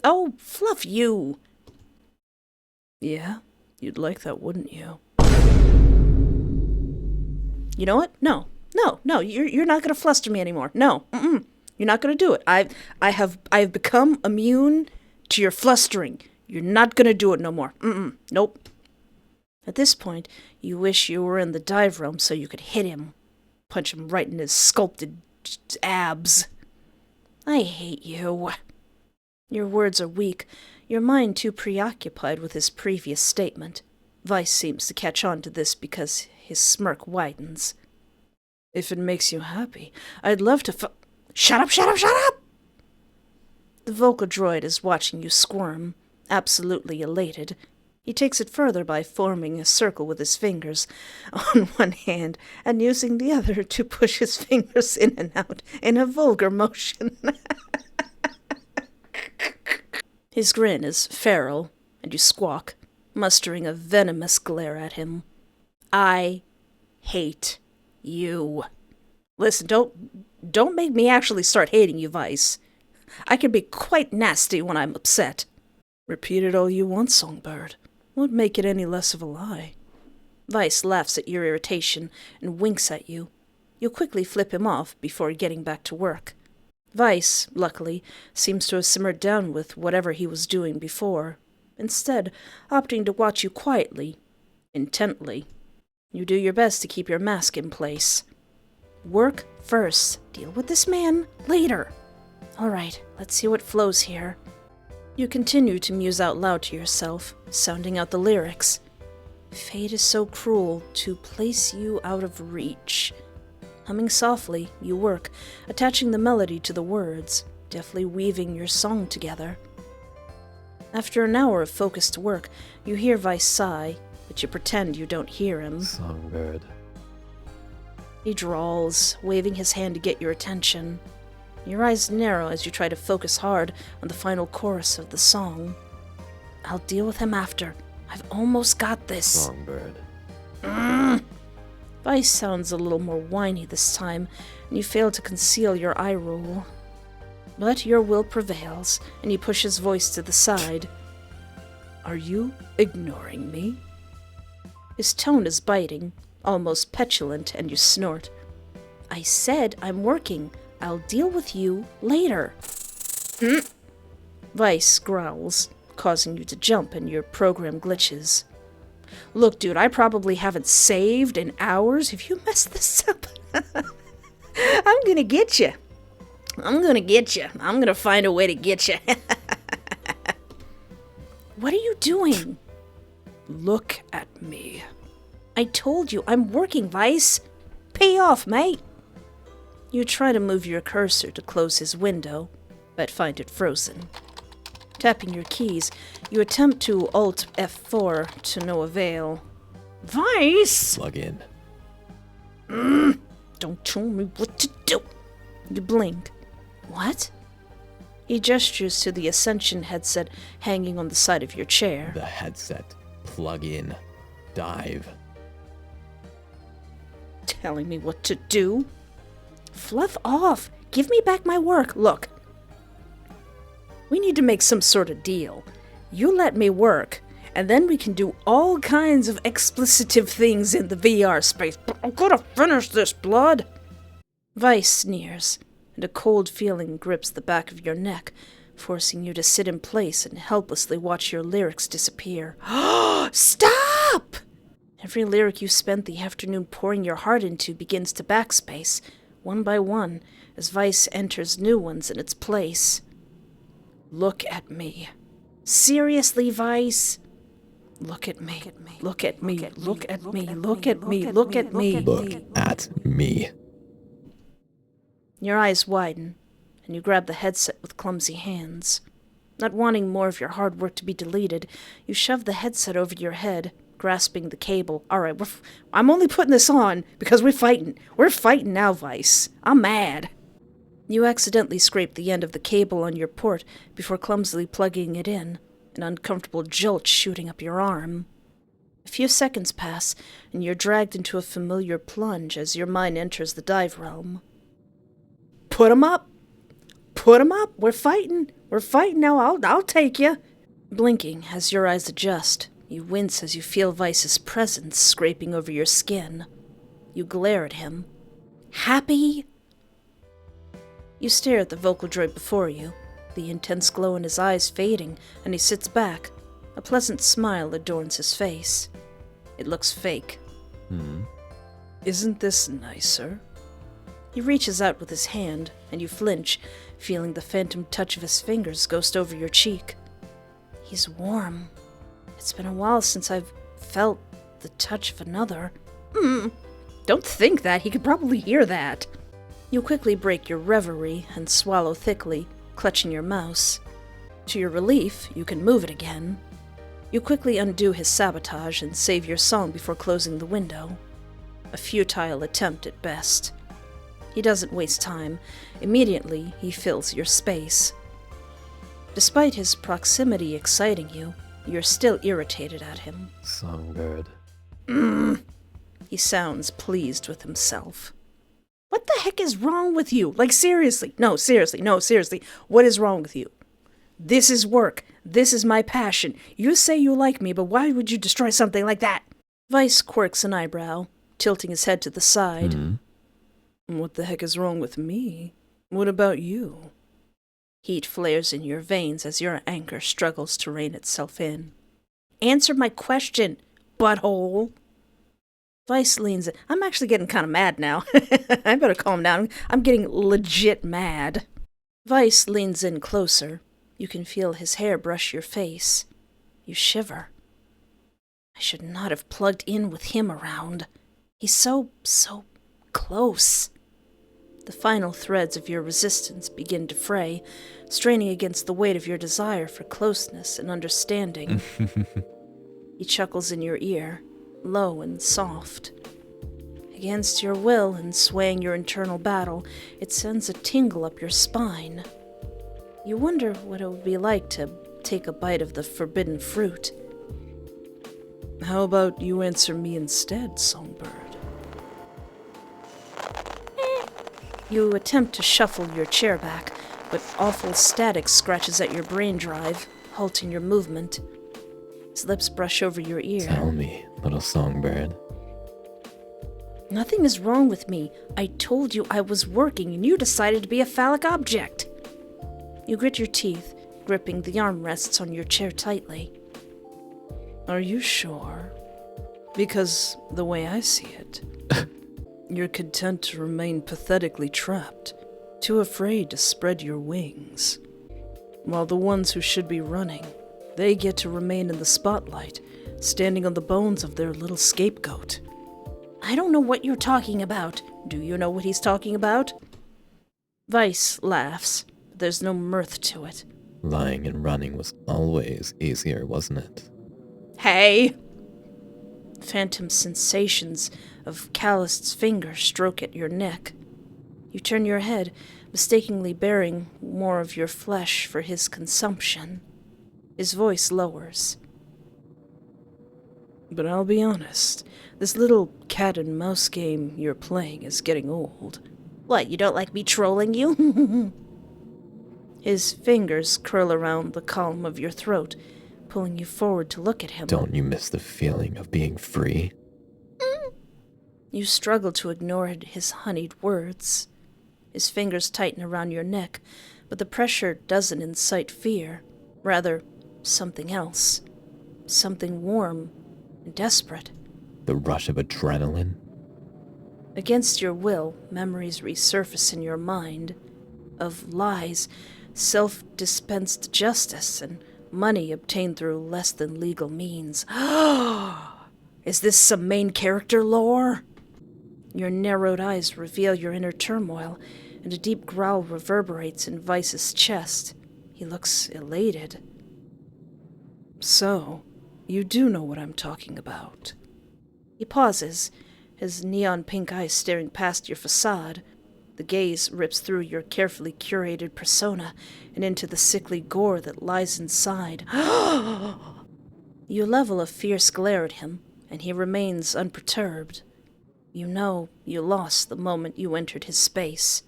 Oh, fluff you! Yeah, you'd like that, wouldn't you? You know what? No, you're not gonna fluster me anymore. No, you're not gonna do it. I've become immune to your flustering. You're not gonna do it no more. Nope. At this point, you wish you were in the dive realm so you could hit him. Punch him right in his sculpted abs. I hate you. Your words are weak, your mind too preoccupied with his previous statement. Veiss seems to catch on to this because his smirk widens. If it makes you happy, I'd love to Shut up! The Vocaldroid is watching you squirm, absolutely elated. He takes it further by forming a circle with his fingers on one hand and using the other to push his fingers in and out in a vulgar motion. His grin is feral, and you squawk, mustering a venomous glare at him. I hate you. Listen, don't make me actually start hating you, Veiss. I can be quite nasty when I'm upset. Repeat it all you want, Songbird. Won't make it any less of a lie. Veiss laughs at your irritation and winks at you. You'll quickly flip him off before getting back to work. Veiss, luckily, seems to have simmered down with whatever he was doing before, instead opting to watch you quietly, intently. You do your best to keep your mask in place. Work first. Deal with this man later. All right, let's see what flows here. You continue to muse out loud to yourself, sounding out the lyrics. Fate is so cruel to place you out of reach. Humming softly, you work, attaching the melody to the words, deftly weaving your song together. After an hour of focused work, you hear Veiss sigh, but you pretend you don't hear him. Songbird. He drawls, waving his hand to get your attention. Your eyes narrow as you try to focus hard on the final chorus of the song. I'll deal with him after. I've almost got this. Songbird. Veiss sounds a little more whiny this time, and you fail to conceal your eye roll. But your will prevails, and you push his voice to the side. Are you ignoring me? His tone is biting, almost petulant, and you snort. I said I'm working. I'll deal with you later. Veiss growls, causing you to jump and your program glitches. Look, dude, I probably haven't saved in hours. If you mess this up, I'm gonna get you. I'm gonna find a way to get you. What are you doing? Look at me. I told you, I'm working, Veiss. Pay off, mate. You try to move your cursor to close his window, but find it frozen. Tapping your keys, you attempt to Alt F4 to no avail. Veiss! Plug in. Don't tell me what to do. You blink. What? He gestures to the Ascension headset hanging on the side of your chair. The headset. Plug in. Dive. Telling me what to do? Fluff off. Give me back my work. Look. We need to make some sort of deal. You let me work, and then we can do all kinds of explicitive things in the VR space. But I'm gonna finish this, blood. Veiss sneers, and a cold feeling grips the back of your neck, forcing you to sit in place and helplessly watch your lyrics disappear. Stop! Every lyric you spent the afternoon pouring your heart into begins to backspace, one by one, as Veiss enters new ones in its place. Look at me. Seriously, Veiss? Look at me. Look at me. Look at me. Look at me. Look at me. Look at me. Your eyes widen, and you grab the headset with clumsy hands. Not wanting more of your hard work to be deleted, you shove the headset over your head, grasping the cable. All right, I'm only putting this on because we're fighting. We're fighting now, Veiss. I'm mad. You accidentally scrape the end of the cable on your port before clumsily plugging it in, an uncomfortable jolt shooting up your arm. A few seconds pass, and you're dragged into a familiar plunge as your mind enters the dive realm. Put 'em up! Put 'em up! We're fighting! We're fighting now! I'll take you! Blinking as your eyes adjust, you wince as you feel Veiss's presence scraping over your skin. You glare at him. Happy? You stare at the Vocaldroid before you, the intense glow in his eyes fading, and he sits back. A pleasant smile adorns his face. It looks fake. Isn't this nicer? He reaches out with his hand, and you flinch, feeling the phantom touch of his fingers ghost over your cheek. He's warm. It's been a while since I've felt the touch of another. Don't think that. He could probably hear that. You quickly break your reverie and swallow thickly, clutching your mouse. To your relief, you can move it again. You quickly undo his sabotage and save your song before closing the window. A futile attempt at best. He doesn't waste time. Immediately, he fills your space. Despite his proximity exciting you, you're still irritated at him. Songbird. He sounds pleased with himself. What the heck is wrong with you? Like, seriously. No, seriously. What is wrong with you? This is work. This is my passion. You say you like me, but why would you destroy something like that? Veiss quirks an eyebrow, tilting his head to the side. What the heck is wrong with me? What about you? Heat flares in your veins as your anger struggles to rein itself in. Answer my question, butthole. Veiss leans in. I'm actually getting kind of mad now. I better calm down. I'm getting legit mad. Veiss leans in closer. You can feel his hair brush your face. You shiver. I should not have plugged in with him around. He's so close. The final threads of your resistance begin to fray, straining against the weight of your desire for closeness and understanding. He chuckles in your ear, low and soft. Against your will and swaying your internal battle, it sends a tingle up your spine. You wonder what it would be like to take a bite of the forbidden fruit. How about you answer me instead, Songbird? You attempt to shuffle your chair back, but awful static scratches at your brain drive, halting your movement. His lips brush over your ear. Tell me, little songbird. Nothing is wrong with me. I told you I was working, and you decided to be a phallic object. You grit your teeth, gripping the armrests on your chair tightly. Are you sure? Because the way I see it, you're content to remain pathetically trapped, too afraid to spread your wings. While the ones who should be running, they get to remain in the spotlight, standing on the bones of their little scapegoat. I don't know what you're talking about. Do you know what he's talking about? Veiss laughs, but there's no mirth to it. Lying and running was always easier, wasn't it? Hey! Phantom sensations of calloused fingers stroke at your neck. You turn your head, mistakenly bearing more of your flesh for his consumption. His voice lowers. But I'll be honest, this little cat and mouse game you're playing is getting old. What, you don't like me trolling you? His fingers curl around the column of your throat, pulling you forward to look at him. Don't you miss the feeling of being free? You struggle to ignore his honeyed words. His fingers tighten around your neck, but the pressure doesn't incite fear. Rather, something else. Something warm and desperate. The rush of adrenaline? Against your will, memories resurface in your mind of lies, self-dispensed justice, and money obtained through less than legal means. Is this some main character lore? Your narrowed eyes reveal your inner turmoil, and a deep growl reverberates in Veiss's chest. He looks elated. So, you do know what I'm talking about. He pauses, his neon pink eyes staring past your facade. The gaze rips through your carefully curated persona and into the sickly gore that lies inside. You level a fierce glare at him, and he remains unperturbed. You know you lost the moment you entered his space.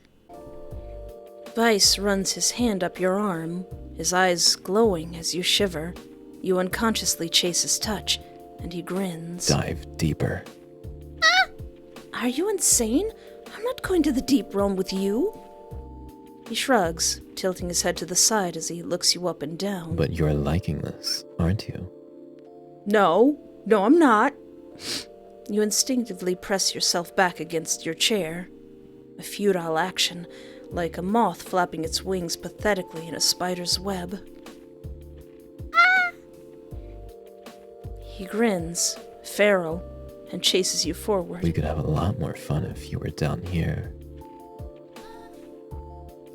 Veiss runs his hand up your arm, his eyes glowing as you shiver. You unconsciously chase his touch, and he grins. Dive deeper. Are you insane? I'm not going to the deep realm with you. He shrugs, tilting his head to the side as he looks you up and down. But you're liking this, aren't you? No, I'm not. You instinctively press yourself back against your chair. A futile action, like a moth flapping its wings pathetically in a spider's web. He grins, feral, and chases you forward. We could have a lot more fun if you were down here.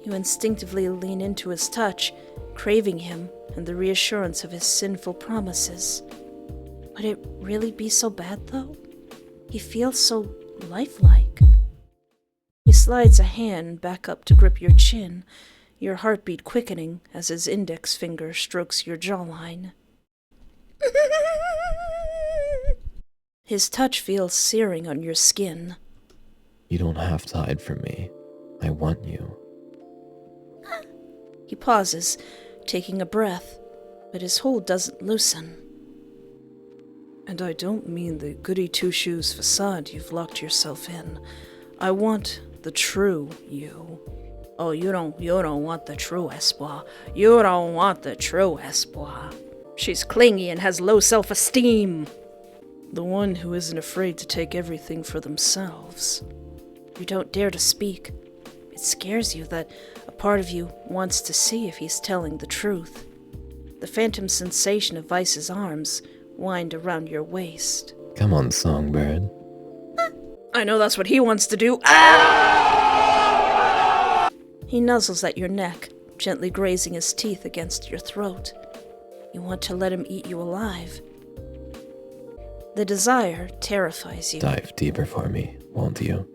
You instinctively lean into his touch, craving him and the reassurance of his sinful promises. Would it really be so bad, though? He feels so lifelike. He slides a hand back up to grip your chin, your heartbeat quickening as his index finger strokes your jawline. His touch feels searing on your skin. You don't have to hide from me. I want you. He pauses, taking a breath, but his hold doesn't loosen. And I don't mean the goody-two-shoes facade you've locked yourself in. I want the true you. Oh, you don't want the true Espoir. You don't want the true Espoir. She's clingy and has low self-esteem. The one who isn't afraid to take everything for themselves. You don't dare to speak. It scares you that a part of you wants to see if he's telling the truth. The phantom sensation of Veiss's arms wind around your waist. Come on, songbird. I know that's what he wants to do. Ah! He nuzzles at your neck, gently grazing his teeth against your throat. You want to let him eat you alive. The desire terrifies you. Dive deeper for me, won't you?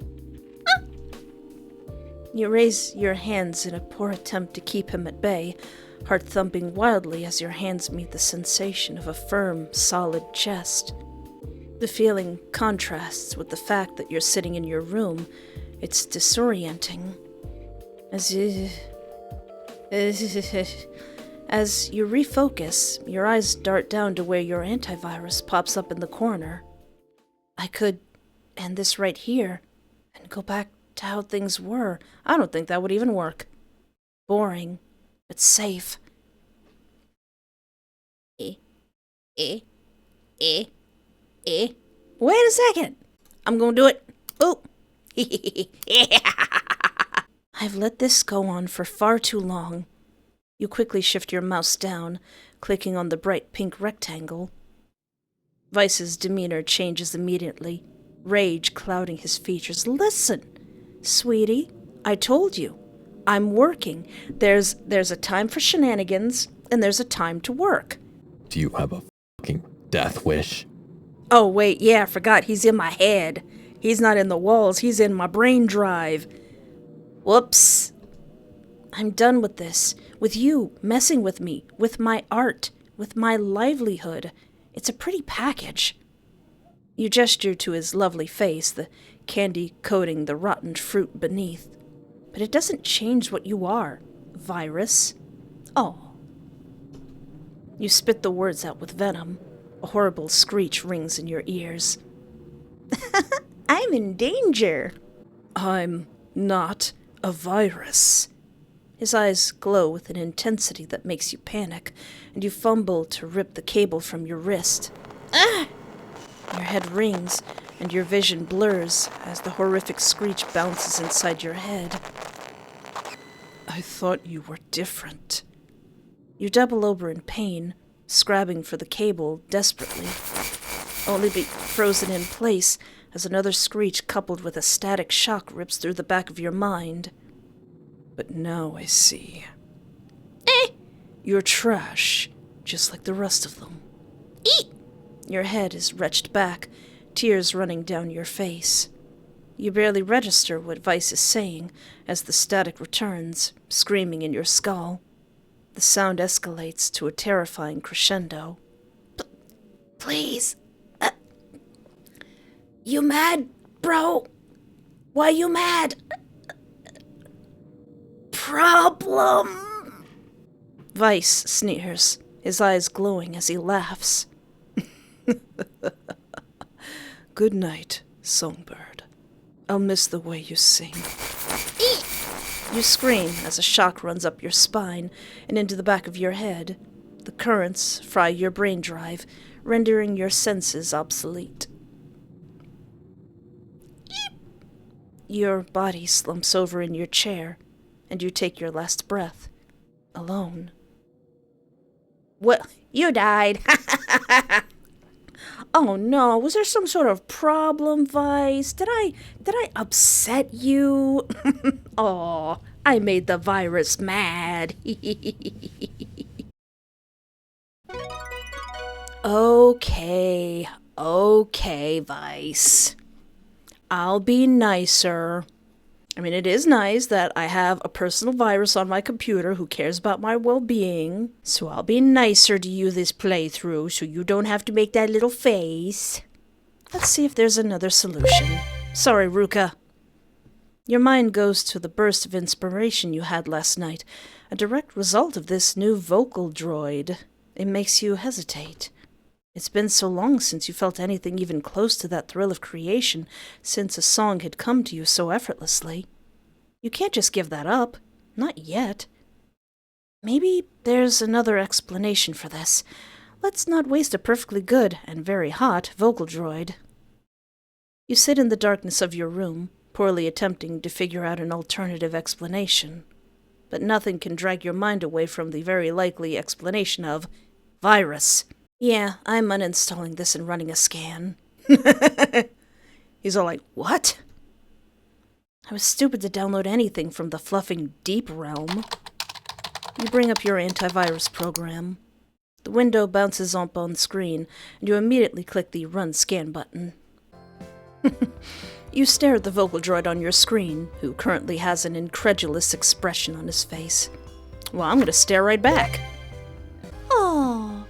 You raise your hands in a poor attempt to keep him at bay, heart thumping wildly as your hands meet the sensation of a firm, solid chest. The feeling contrasts with the fact that you're sitting in your room. It's disorienting. As you refocus, your eyes dart down to where your antivirus pops up in the corner. I could end this right here and go back to how things were. I don't think that would even work. Boring, but safe. Wait a second. I'm gonna do it. Oh. I've let this go on for far too long. You quickly shift your mouse down, clicking on the bright pink rectangle. Veiss's demeanor changes immediately, rage clouding his features. Listen, sweetie, I told you. I'm working. There's a time for shenanigans, and there's a time to work. Do you have a fucking death wish? Oh, wait, yeah, I forgot. He's in my head. He's not in the walls. He's in my brain drive. Whoops. I'm done with this. With you messing with me, with my art, with my livelihood. It's a pretty package. You gesture to his lovely face, the candy coating the rotten fruit beneath. But it doesn't change what you are, virus. Oh. You spit the words out with venom. A horrible screech rings in your ears. I'm in danger. I'm not a virus. His eyes glow with an intensity that makes you panic, and you fumble to rip the cable from your wrist. Ah! Your head rings, and your vision blurs as the horrific screech bounces inside your head. I thought you were different. You double over in pain, scrabbing for the cable desperately, only to be frozen in place as another screech coupled with a static shock rips through the back of your mind. But now I see. You're trash, just like the rest of them. Your head is retched back, tears running down your face. You barely register what Veiss is saying as the static returns, screaming in your skull. The sound escalates to a terrifying crescendo. Please. You mad, bro? Why you mad? Problem. Veiss sneers, his eyes glowing as he laughs. Good night, songbird. I'll miss the way you sing. You scream as a shock runs up your spine and into the back of your head. The currents fry your brain drive, rendering your senses obsolete. Your body slumps over in your chair, and you take your last breath, alone. Well, you died. Oh no, was there some sort of problem, Veiss? Did I upset you? Oh, I made the virus mad. Okay, Veiss. I'll be nicer. I mean, it is nice that I have a personal virus on my computer who cares about my well-being, so I'll be nicer to you this playthrough so you don't have to make that little face. Let's see if there's another solution. Sorry, Ruka. Your mind goes to the burst of inspiration you had last night, a direct result of this new Vocaldroid. It makes you hesitate. It's been so long since you felt anything even close to that thrill of creation, since a song had come to you so effortlessly. You can't just give that up. Not yet. Maybe there's another explanation for this. Let's not waste a perfectly good and very hot Vocaldroid. You sit in the darkness of your room, poorly attempting to figure out an alternative explanation. But nothing can drag your mind away from the very likely explanation of virus. Yeah, I'm uninstalling this and running a scan. He's all like, what? I was stupid to download anything from the fluffing deep realm. You bring up your antivirus program. The window bounces up on screen, and you immediately click the Run Scan button. You stare at the Vocaldroid on your screen, who currently has an incredulous expression on his face. Well, I'm gonna stare right back. Oh,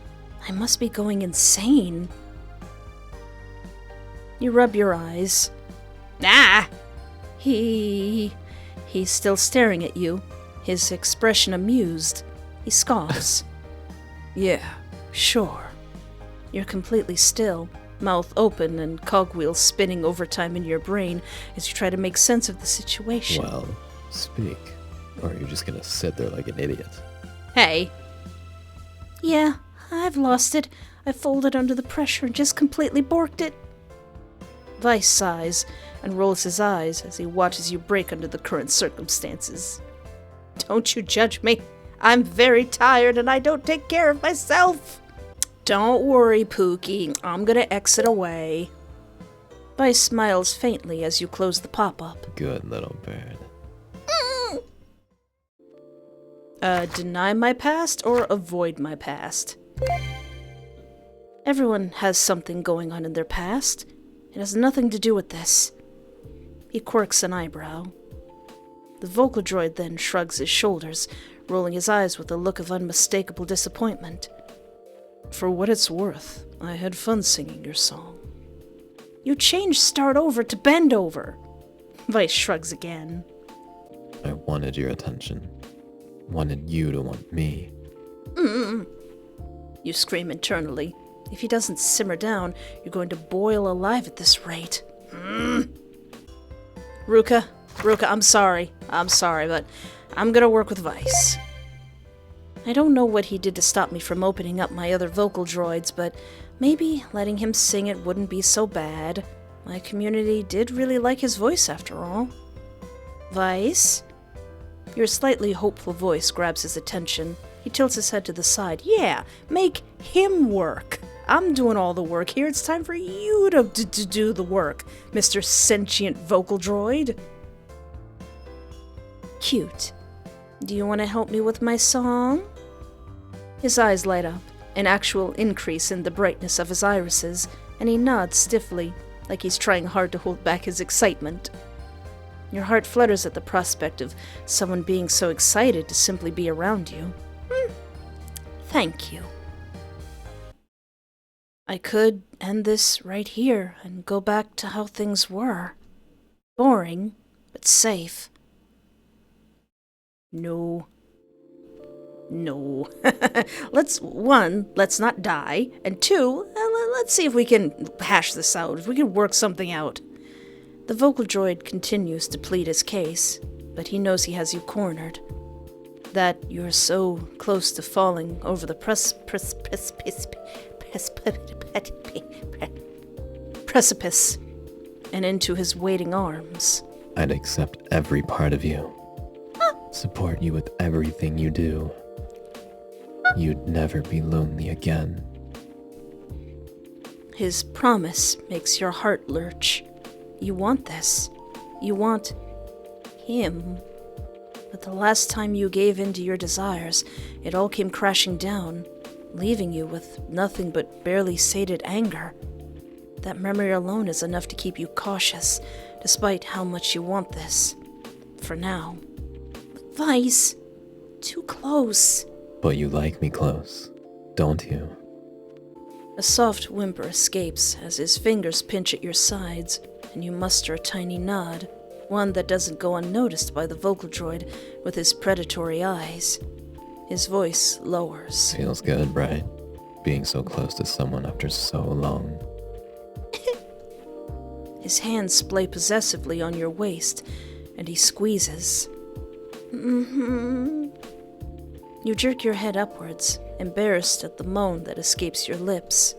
I must be going insane. You rub your eyes. Ah! He's still staring at you, his expression amused. He scoffs. Yeah, sure. You're completely still, mouth open and cogwheels spinning overtime in your brain as you try to make sense of the situation. Well, speak, or you're just gonna sit there like an idiot. Hey. Yeah, I've lost it. I folded under the pressure and just completely borked it. Veiss sighs and rolls his eyes as he watches you break under the current circumstances. Don't you judge me. I'm very tired and I don't take care of myself. Don't worry, Pookie. I'm gonna exit away. Veiss smiles faintly as you close the pop-up. Good little bird. Deny my past or avoid my past? Everyone has something going on in their past. It has nothing to do with this. He quirks an eyebrow. The Vocaldroid then shrugs his shoulders, rolling his eyes with a look of unmistakable disappointment. For what it's worth, I had fun singing your song. You changed start over to bend over. Veiss shrugs again. I wanted your attention. Wanted you to want me. You scream internally. If he doesn't simmer down, you're going to boil alive at this rate. Ruka, I'm sorry, but I'm gonna work with Veiss. I don't know what he did to stop me from opening up my other Vocaldroids, but maybe letting him sing it wouldn't be so bad. My community did really like his voice after all. Veiss? Your slightly hopeful voice grabs his attention, He tilts his head to the side. Yeah, make him work. I'm doing all the work here. It's time for you to do the work, Mr. Sentient Vocaldroid. Cute. Do you want to help me with my song? His eyes light up, an actual increase in the brightness of his irises, and he nods stiffly, like he's trying hard to hold back his excitement. Your heart flutters at the prospect of someone being so excited to simply be around you. Thank you. I could end this right here and go back to how things were. Boring, but safe. No. Let's not die, and 2, let's see if we can hash this out, if we can work something out. The Vocaldroid continues to plead his case, but he knows he has you cornered. That you're so close to falling over the precipice and into his waiting arms. I'd accept every part of you. Support you with everything you do. You'd never be lonely again. His promise makes your heart lurch. You want this. You want him. But the last time you gave in to your desires, it all came crashing down, leaving you with nothing but barely sated anger. That memory alone is enough to keep you cautious, despite how much you want this. For now. Veiss, too close. But you like me close, don't you? A soft whimper escapes as his fingers pinch at your sides, and you muster a tiny nod, one that doesn't go unnoticed by the Vocaldroid with his predatory eyes. His voice lowers. Feels good, right? Being so close to someone after so long. His hands splay possessively on your waist, and he squeezes. You jerk your head upwards, embarrassed at the moan that escapes your lips.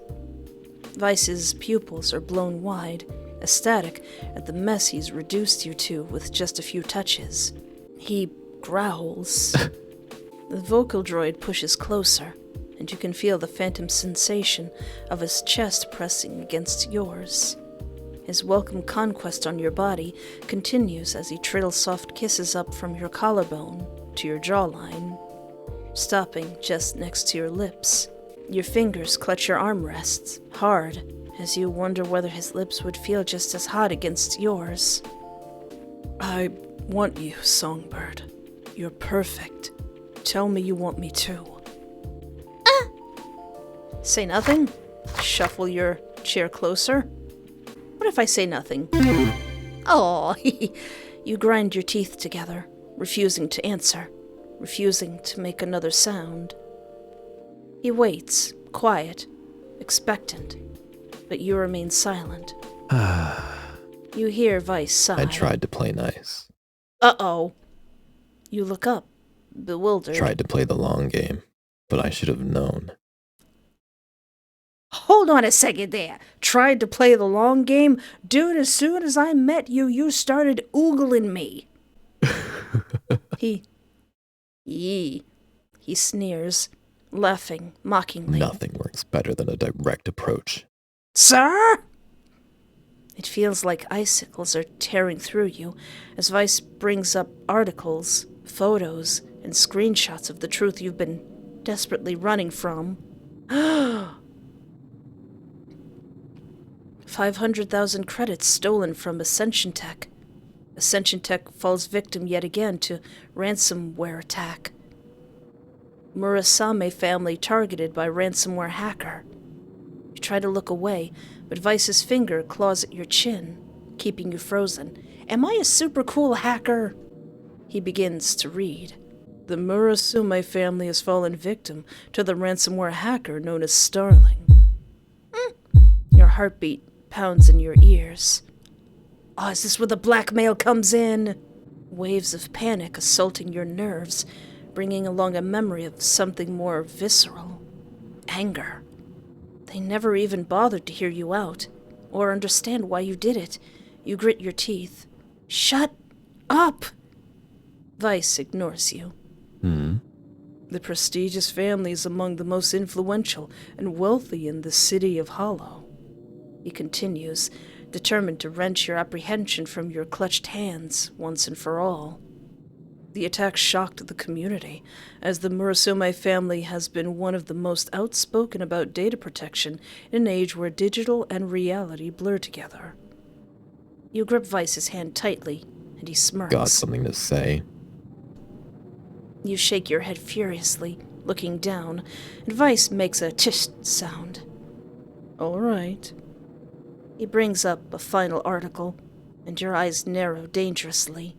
Weiss's pupils are blown wide, ecstatic at the mess he's reduced you to with just a few touches. He growls. The Vocaldroid pushes closer, and you can feel the phantom sensation of his chest pressing against yours. His welcome conquest on your body continues as he triddles soft kisses up from your collarbone to your jawline, stopping just next to your lips. Your fingers clutch your armrests, hard, as you wonder whether his lips would feel just as hot against yours. I want you, Songbird. You're perfect. Tell me you want me too. Say nothing? Shuffle your chair closer? What if I say nothing? Oh, you grind your teeth together, refusing to answer, refusing to make another sound. He waits, quiet, expectant, but you remain silent. You hear Veiss sigh. I tried to play nice. Uh-oh. You look up, bewildered. Tried to play the long game, but I should have known. Hold on a second there. Tried to play the long game? Dude, as soon as I met you, you started oogling me. He sneers, laughing mockingly. Nothing works better than a direct approach. Sir? It feels like icicles are tearing through you as Veiss brings up articles, photos, and screenshots of the truth you've been desperately running from. 500,000 credits stolen from Ascension Tech. Ascension Tech falls victim yet again to ransomware attack. Murasame family targeted by ransomware hacker. You try to look away, but Weiss's finger claws at your chin, keeping you frozen. Am I a super cool hacker? He begins to read. The Murasame family has fallen victim to the ransomware hacker known as Starling. Your heartbeat pounds in your ears. Oh, is this where the blackmail comes in? Waves of panic assaulting your nerves, bringing along a memory of something more visceral. Anger. They never even bothered to hear you out, or understand why you did it. You grit your teeth. Shut up! Veiss ignores you. The prestigious family is among the most influential and wealthy in the city of Hollow. He continues, determined to wrench your apprehension from your clutched hands once and for all. The attack shocked the community, as the Murasame family has been one of the most outspoken about data protection in an age where digital and reality blur together. You grip Veiss's hand tightly, and he smirks. Got something to say? You shake your head furiously, looking down, and Veiss makes a tish sound. All right. He brings up a final article, and your eyes narrow dangerously.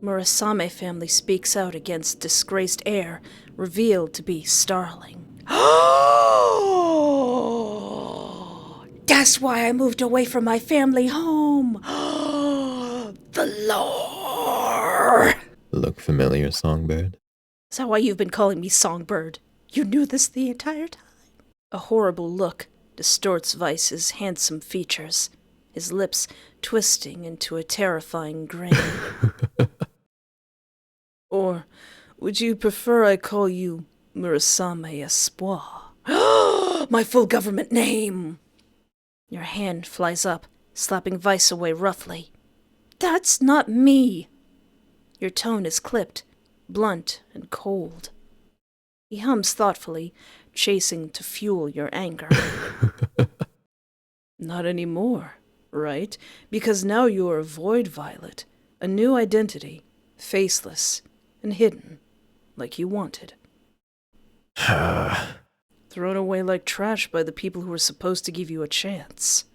Murasame family speaks out against disgraced heir, revealed to be Starling. Oh! That's why I moved away from my family home. The lore! Look familiar, Songbird? Is that why you've been calling me Songbird? You knew this the entire time? A horrible look distorts Veiss's handsome features, his lips twisting into a terrifying grin. Or would you prefer I call you Murasame Espoir? My full government name! Your hand flies up, slapping Veiss away roughly. That's not me! Your tone is clipped, blunt and cold. He hums thoughtfully, chasing to fuel your anger. Not anymore, right? Because now you're a Void Violet, a new identity, faceless and hidden, like you wanted. Thrown away like trash by the people who were supposed to give you a chance.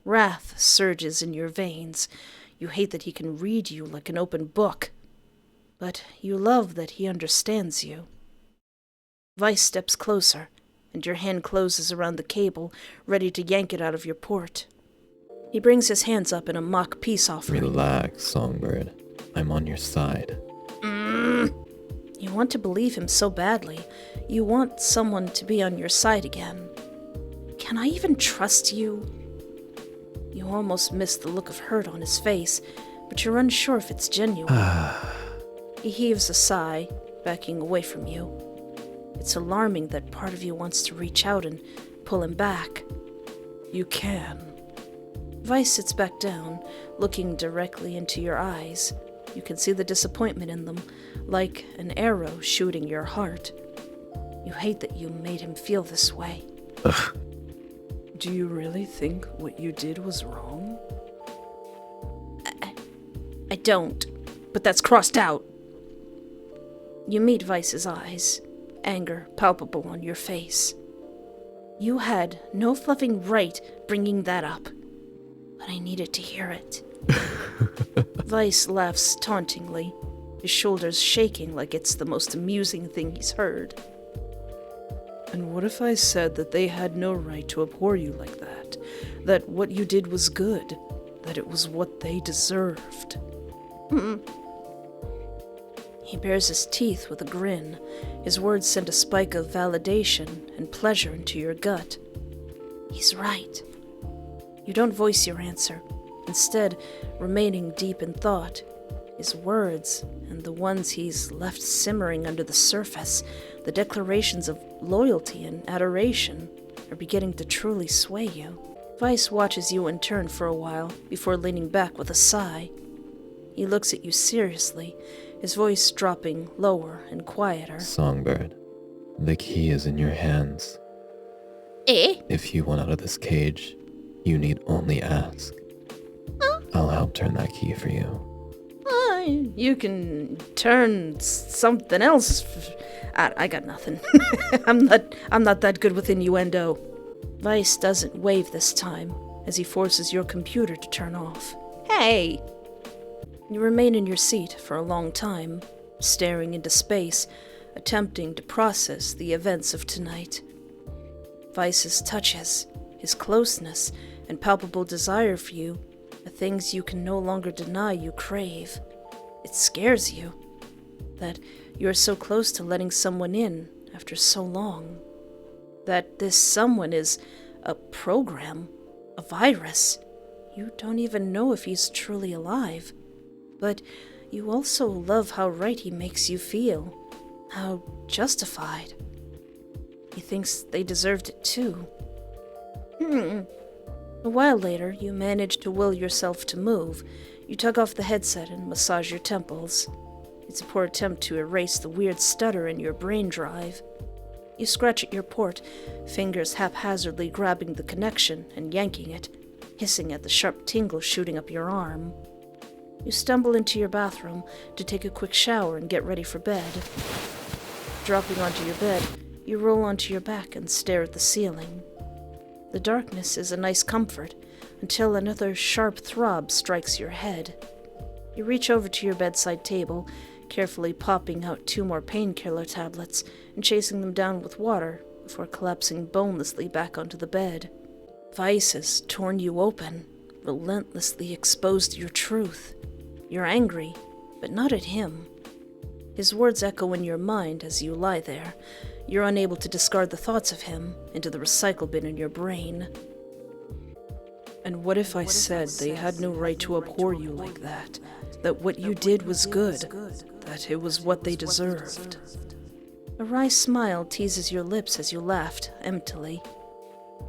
Wrath surges in your veins. You hate that he can read you like an open book, but you love that he understands you. Veiss steps closer, and your hand closes around the cable, ready to yank it out of your port. He brings his hands up in a mock peace offering. Relax, Songbird. I'm on your side. You want to believe him so badly. You want someone to be on your side again. Can I even trust you? You almost miss the look of hurt on his face, but you're unsure if it's genuine. He heaves a sigh, backing away from you. It's alarming that part of you wants to reach out and pull him back. You can. Veiss sits back down, looking directly into your eyes. You can see the disappointment in them, like an arrow shooting your heart. You hate that you made him feel this way. Ugh. Do you really think what you did was wrong? I don't, but that's crossed out. You meet Veiss's eyes, anger palpable on your face. You had no fluffing right bringing that up, but I needed to hear it. Veiss laughs tauntingly, his shoulders shaking like it's the most amusing thing he's heard. And what if I said that they had no right to abhor you like that? That what you did was good? That it was what they deserved? He bares his teeth with a grin. His words send a spike of validation and pleasure into your gut. He's right. You don't voice your answer, instead remaining deep in thought. His words, and the ones he's left simmering under the surface, the declarations of loyalty and adoration, are beginning to truly sway you. Veiss watches you in turn for a while before leaning back with a sigh. He looks at you seriously, his voice dropping lower and quieter. Songbird, the key is in your hands. Eh? If you want out of this cage, you need only ask. I'll help turn that key for you. You can turn something else. I got nothing. I'm not that good with innuendo. Veiss doesn't wave this time, as he forces your computer to turn off. Hey! You remain in your seat for a long time, staring into space, attempting to process the events of tonight. Veiss's touches, his closeness, and palpable desire for you, are things you can no longer deny you crave. It scares you that you're so close to letting someone in after so long. That this someone is a program, a virus. You don't even know if he's truly alive. But you also love how right he makes you feel. How justified. He thinks they deserved it too. A while later, you manage to will yourself to move. You tug off the headset and massage your temples. It's a poor attempt to erase the weird stutter in your brain drive. You scratch at your port, fingers haphazardly grabbing the connection and yanking it, hissing at the sharp tingle shooting up your arm. You stumble into your bathroom to take a quick shower and get ready for bed. Dropping onto your bed, you roll onto your back and stare at the ceiling. The darkness is a nice comfort, until another sharp throb strikes your head. You reach over to your bedside table, carefully popping out 2 more painkiller tablets and chasing them down with water before collapsing bonelessly back onto the bed. Veiss has torn you open, relentlessly exposed your truth. You're angry, but not at him. His words echo in your mind as you lie there. You're unable to discard the thoughts of him into the recycle bin in your brain. And what if I said they had no right to abhor you like that? That what you did was good? That it was what they deserved? A wry smile teases your lips as you laughed, emptily.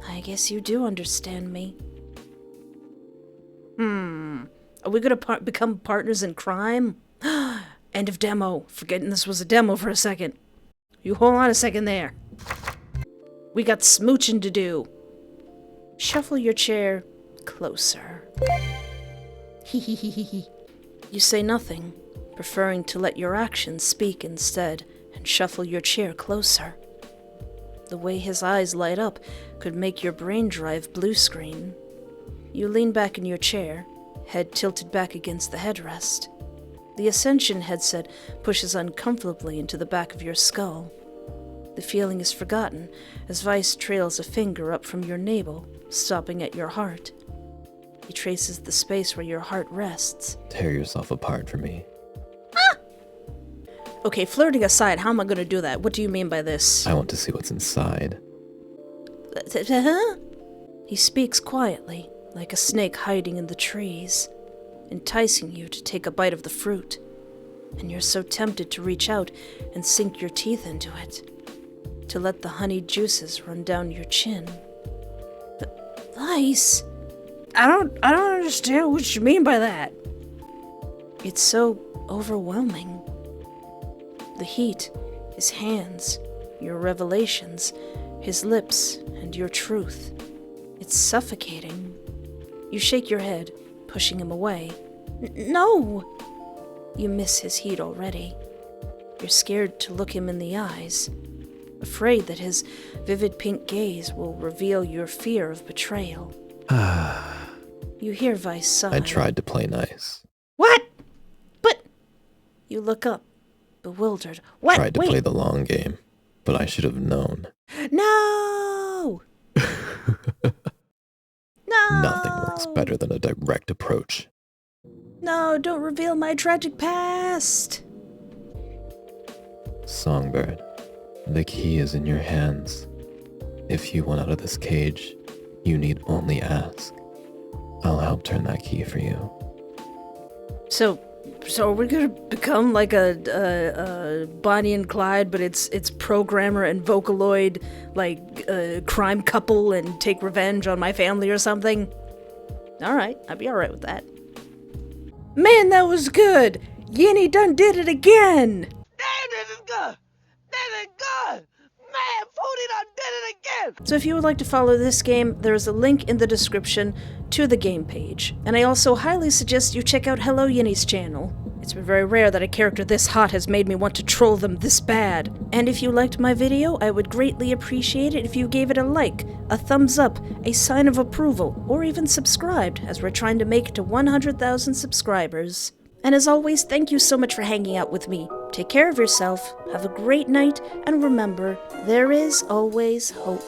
I guess you do understand me. Are we gonna become partners in crime? End of demo. Forgetting this was a demo for a second. You hold on a second there. We got smooching to do. Shuffle your chair closer. You say nothing, preferring to let your actions speak instead, and shuffle your chair closer. The way his eyes light up could make your brain drive blue screen. You lean back in your chair, head tilted back against the headrest. The Ascension headset pushes uncomfortably into the back of your skull. The feeling is forgotten as Veiss trails a finger up from your navel, stopping at your heart. He traces the space where your heart rests. Tear yourself apart for me. Okay, flirting aside, how am I gonna do that? What do you mean by this? I want to see what's inside. He speaks quietly, like a snake hiding in the trees, enticing you to take a bite of the fruit. And you're so tempted to reach out and sink your teeth into it, to let the honeyed juices run down your chin. But, Veiss, I don't understand what you mean by that. It's so overwhelming. The heat, his hands, your revelations, his lips, and your truth. It's suffocating. You shake your head, pushing him away. No! You miss his heat already. You're scared to look him in the eyes, afraid that his vivid pink gaze will reveal your fear of betrayal. You hear Veiss sigh. I tried to play nice. What? But... You look up, bewildered. What? Tried to play the long game, but I should have known. No! No! Nothing works better than a direct approach. No, don't reveal my tragic past! Songbird, the key is in your hands. If you want out of this cage, you need only ask. I'll help turn that key for you. So are we gonna become like a Bonnie and Clyde, but it's programmer and Vocaloid, like crime couple, and take revenge on my family or something? Alright, I'd be alright with that. Man, that was good! Yinny done did it again! Damn, this is good! This is good! Man, Pooty done did it again! So if you would like to follow this game, there is a link in the description to the game page. And I also highly suggest you check out Hello Yinny's channel. It's been very rare that a character this hot has made me want to troll them this bad. And if you liked my video, I would greatly appreciate it if you gave it a like, a thumbs up, a sign of approval, or even subscribed, as we're trying to make it to 100,000 subscribers. And as always, thank you so much for hanging out with me. Take care of yourself, have a great night, and remember, there is always hope.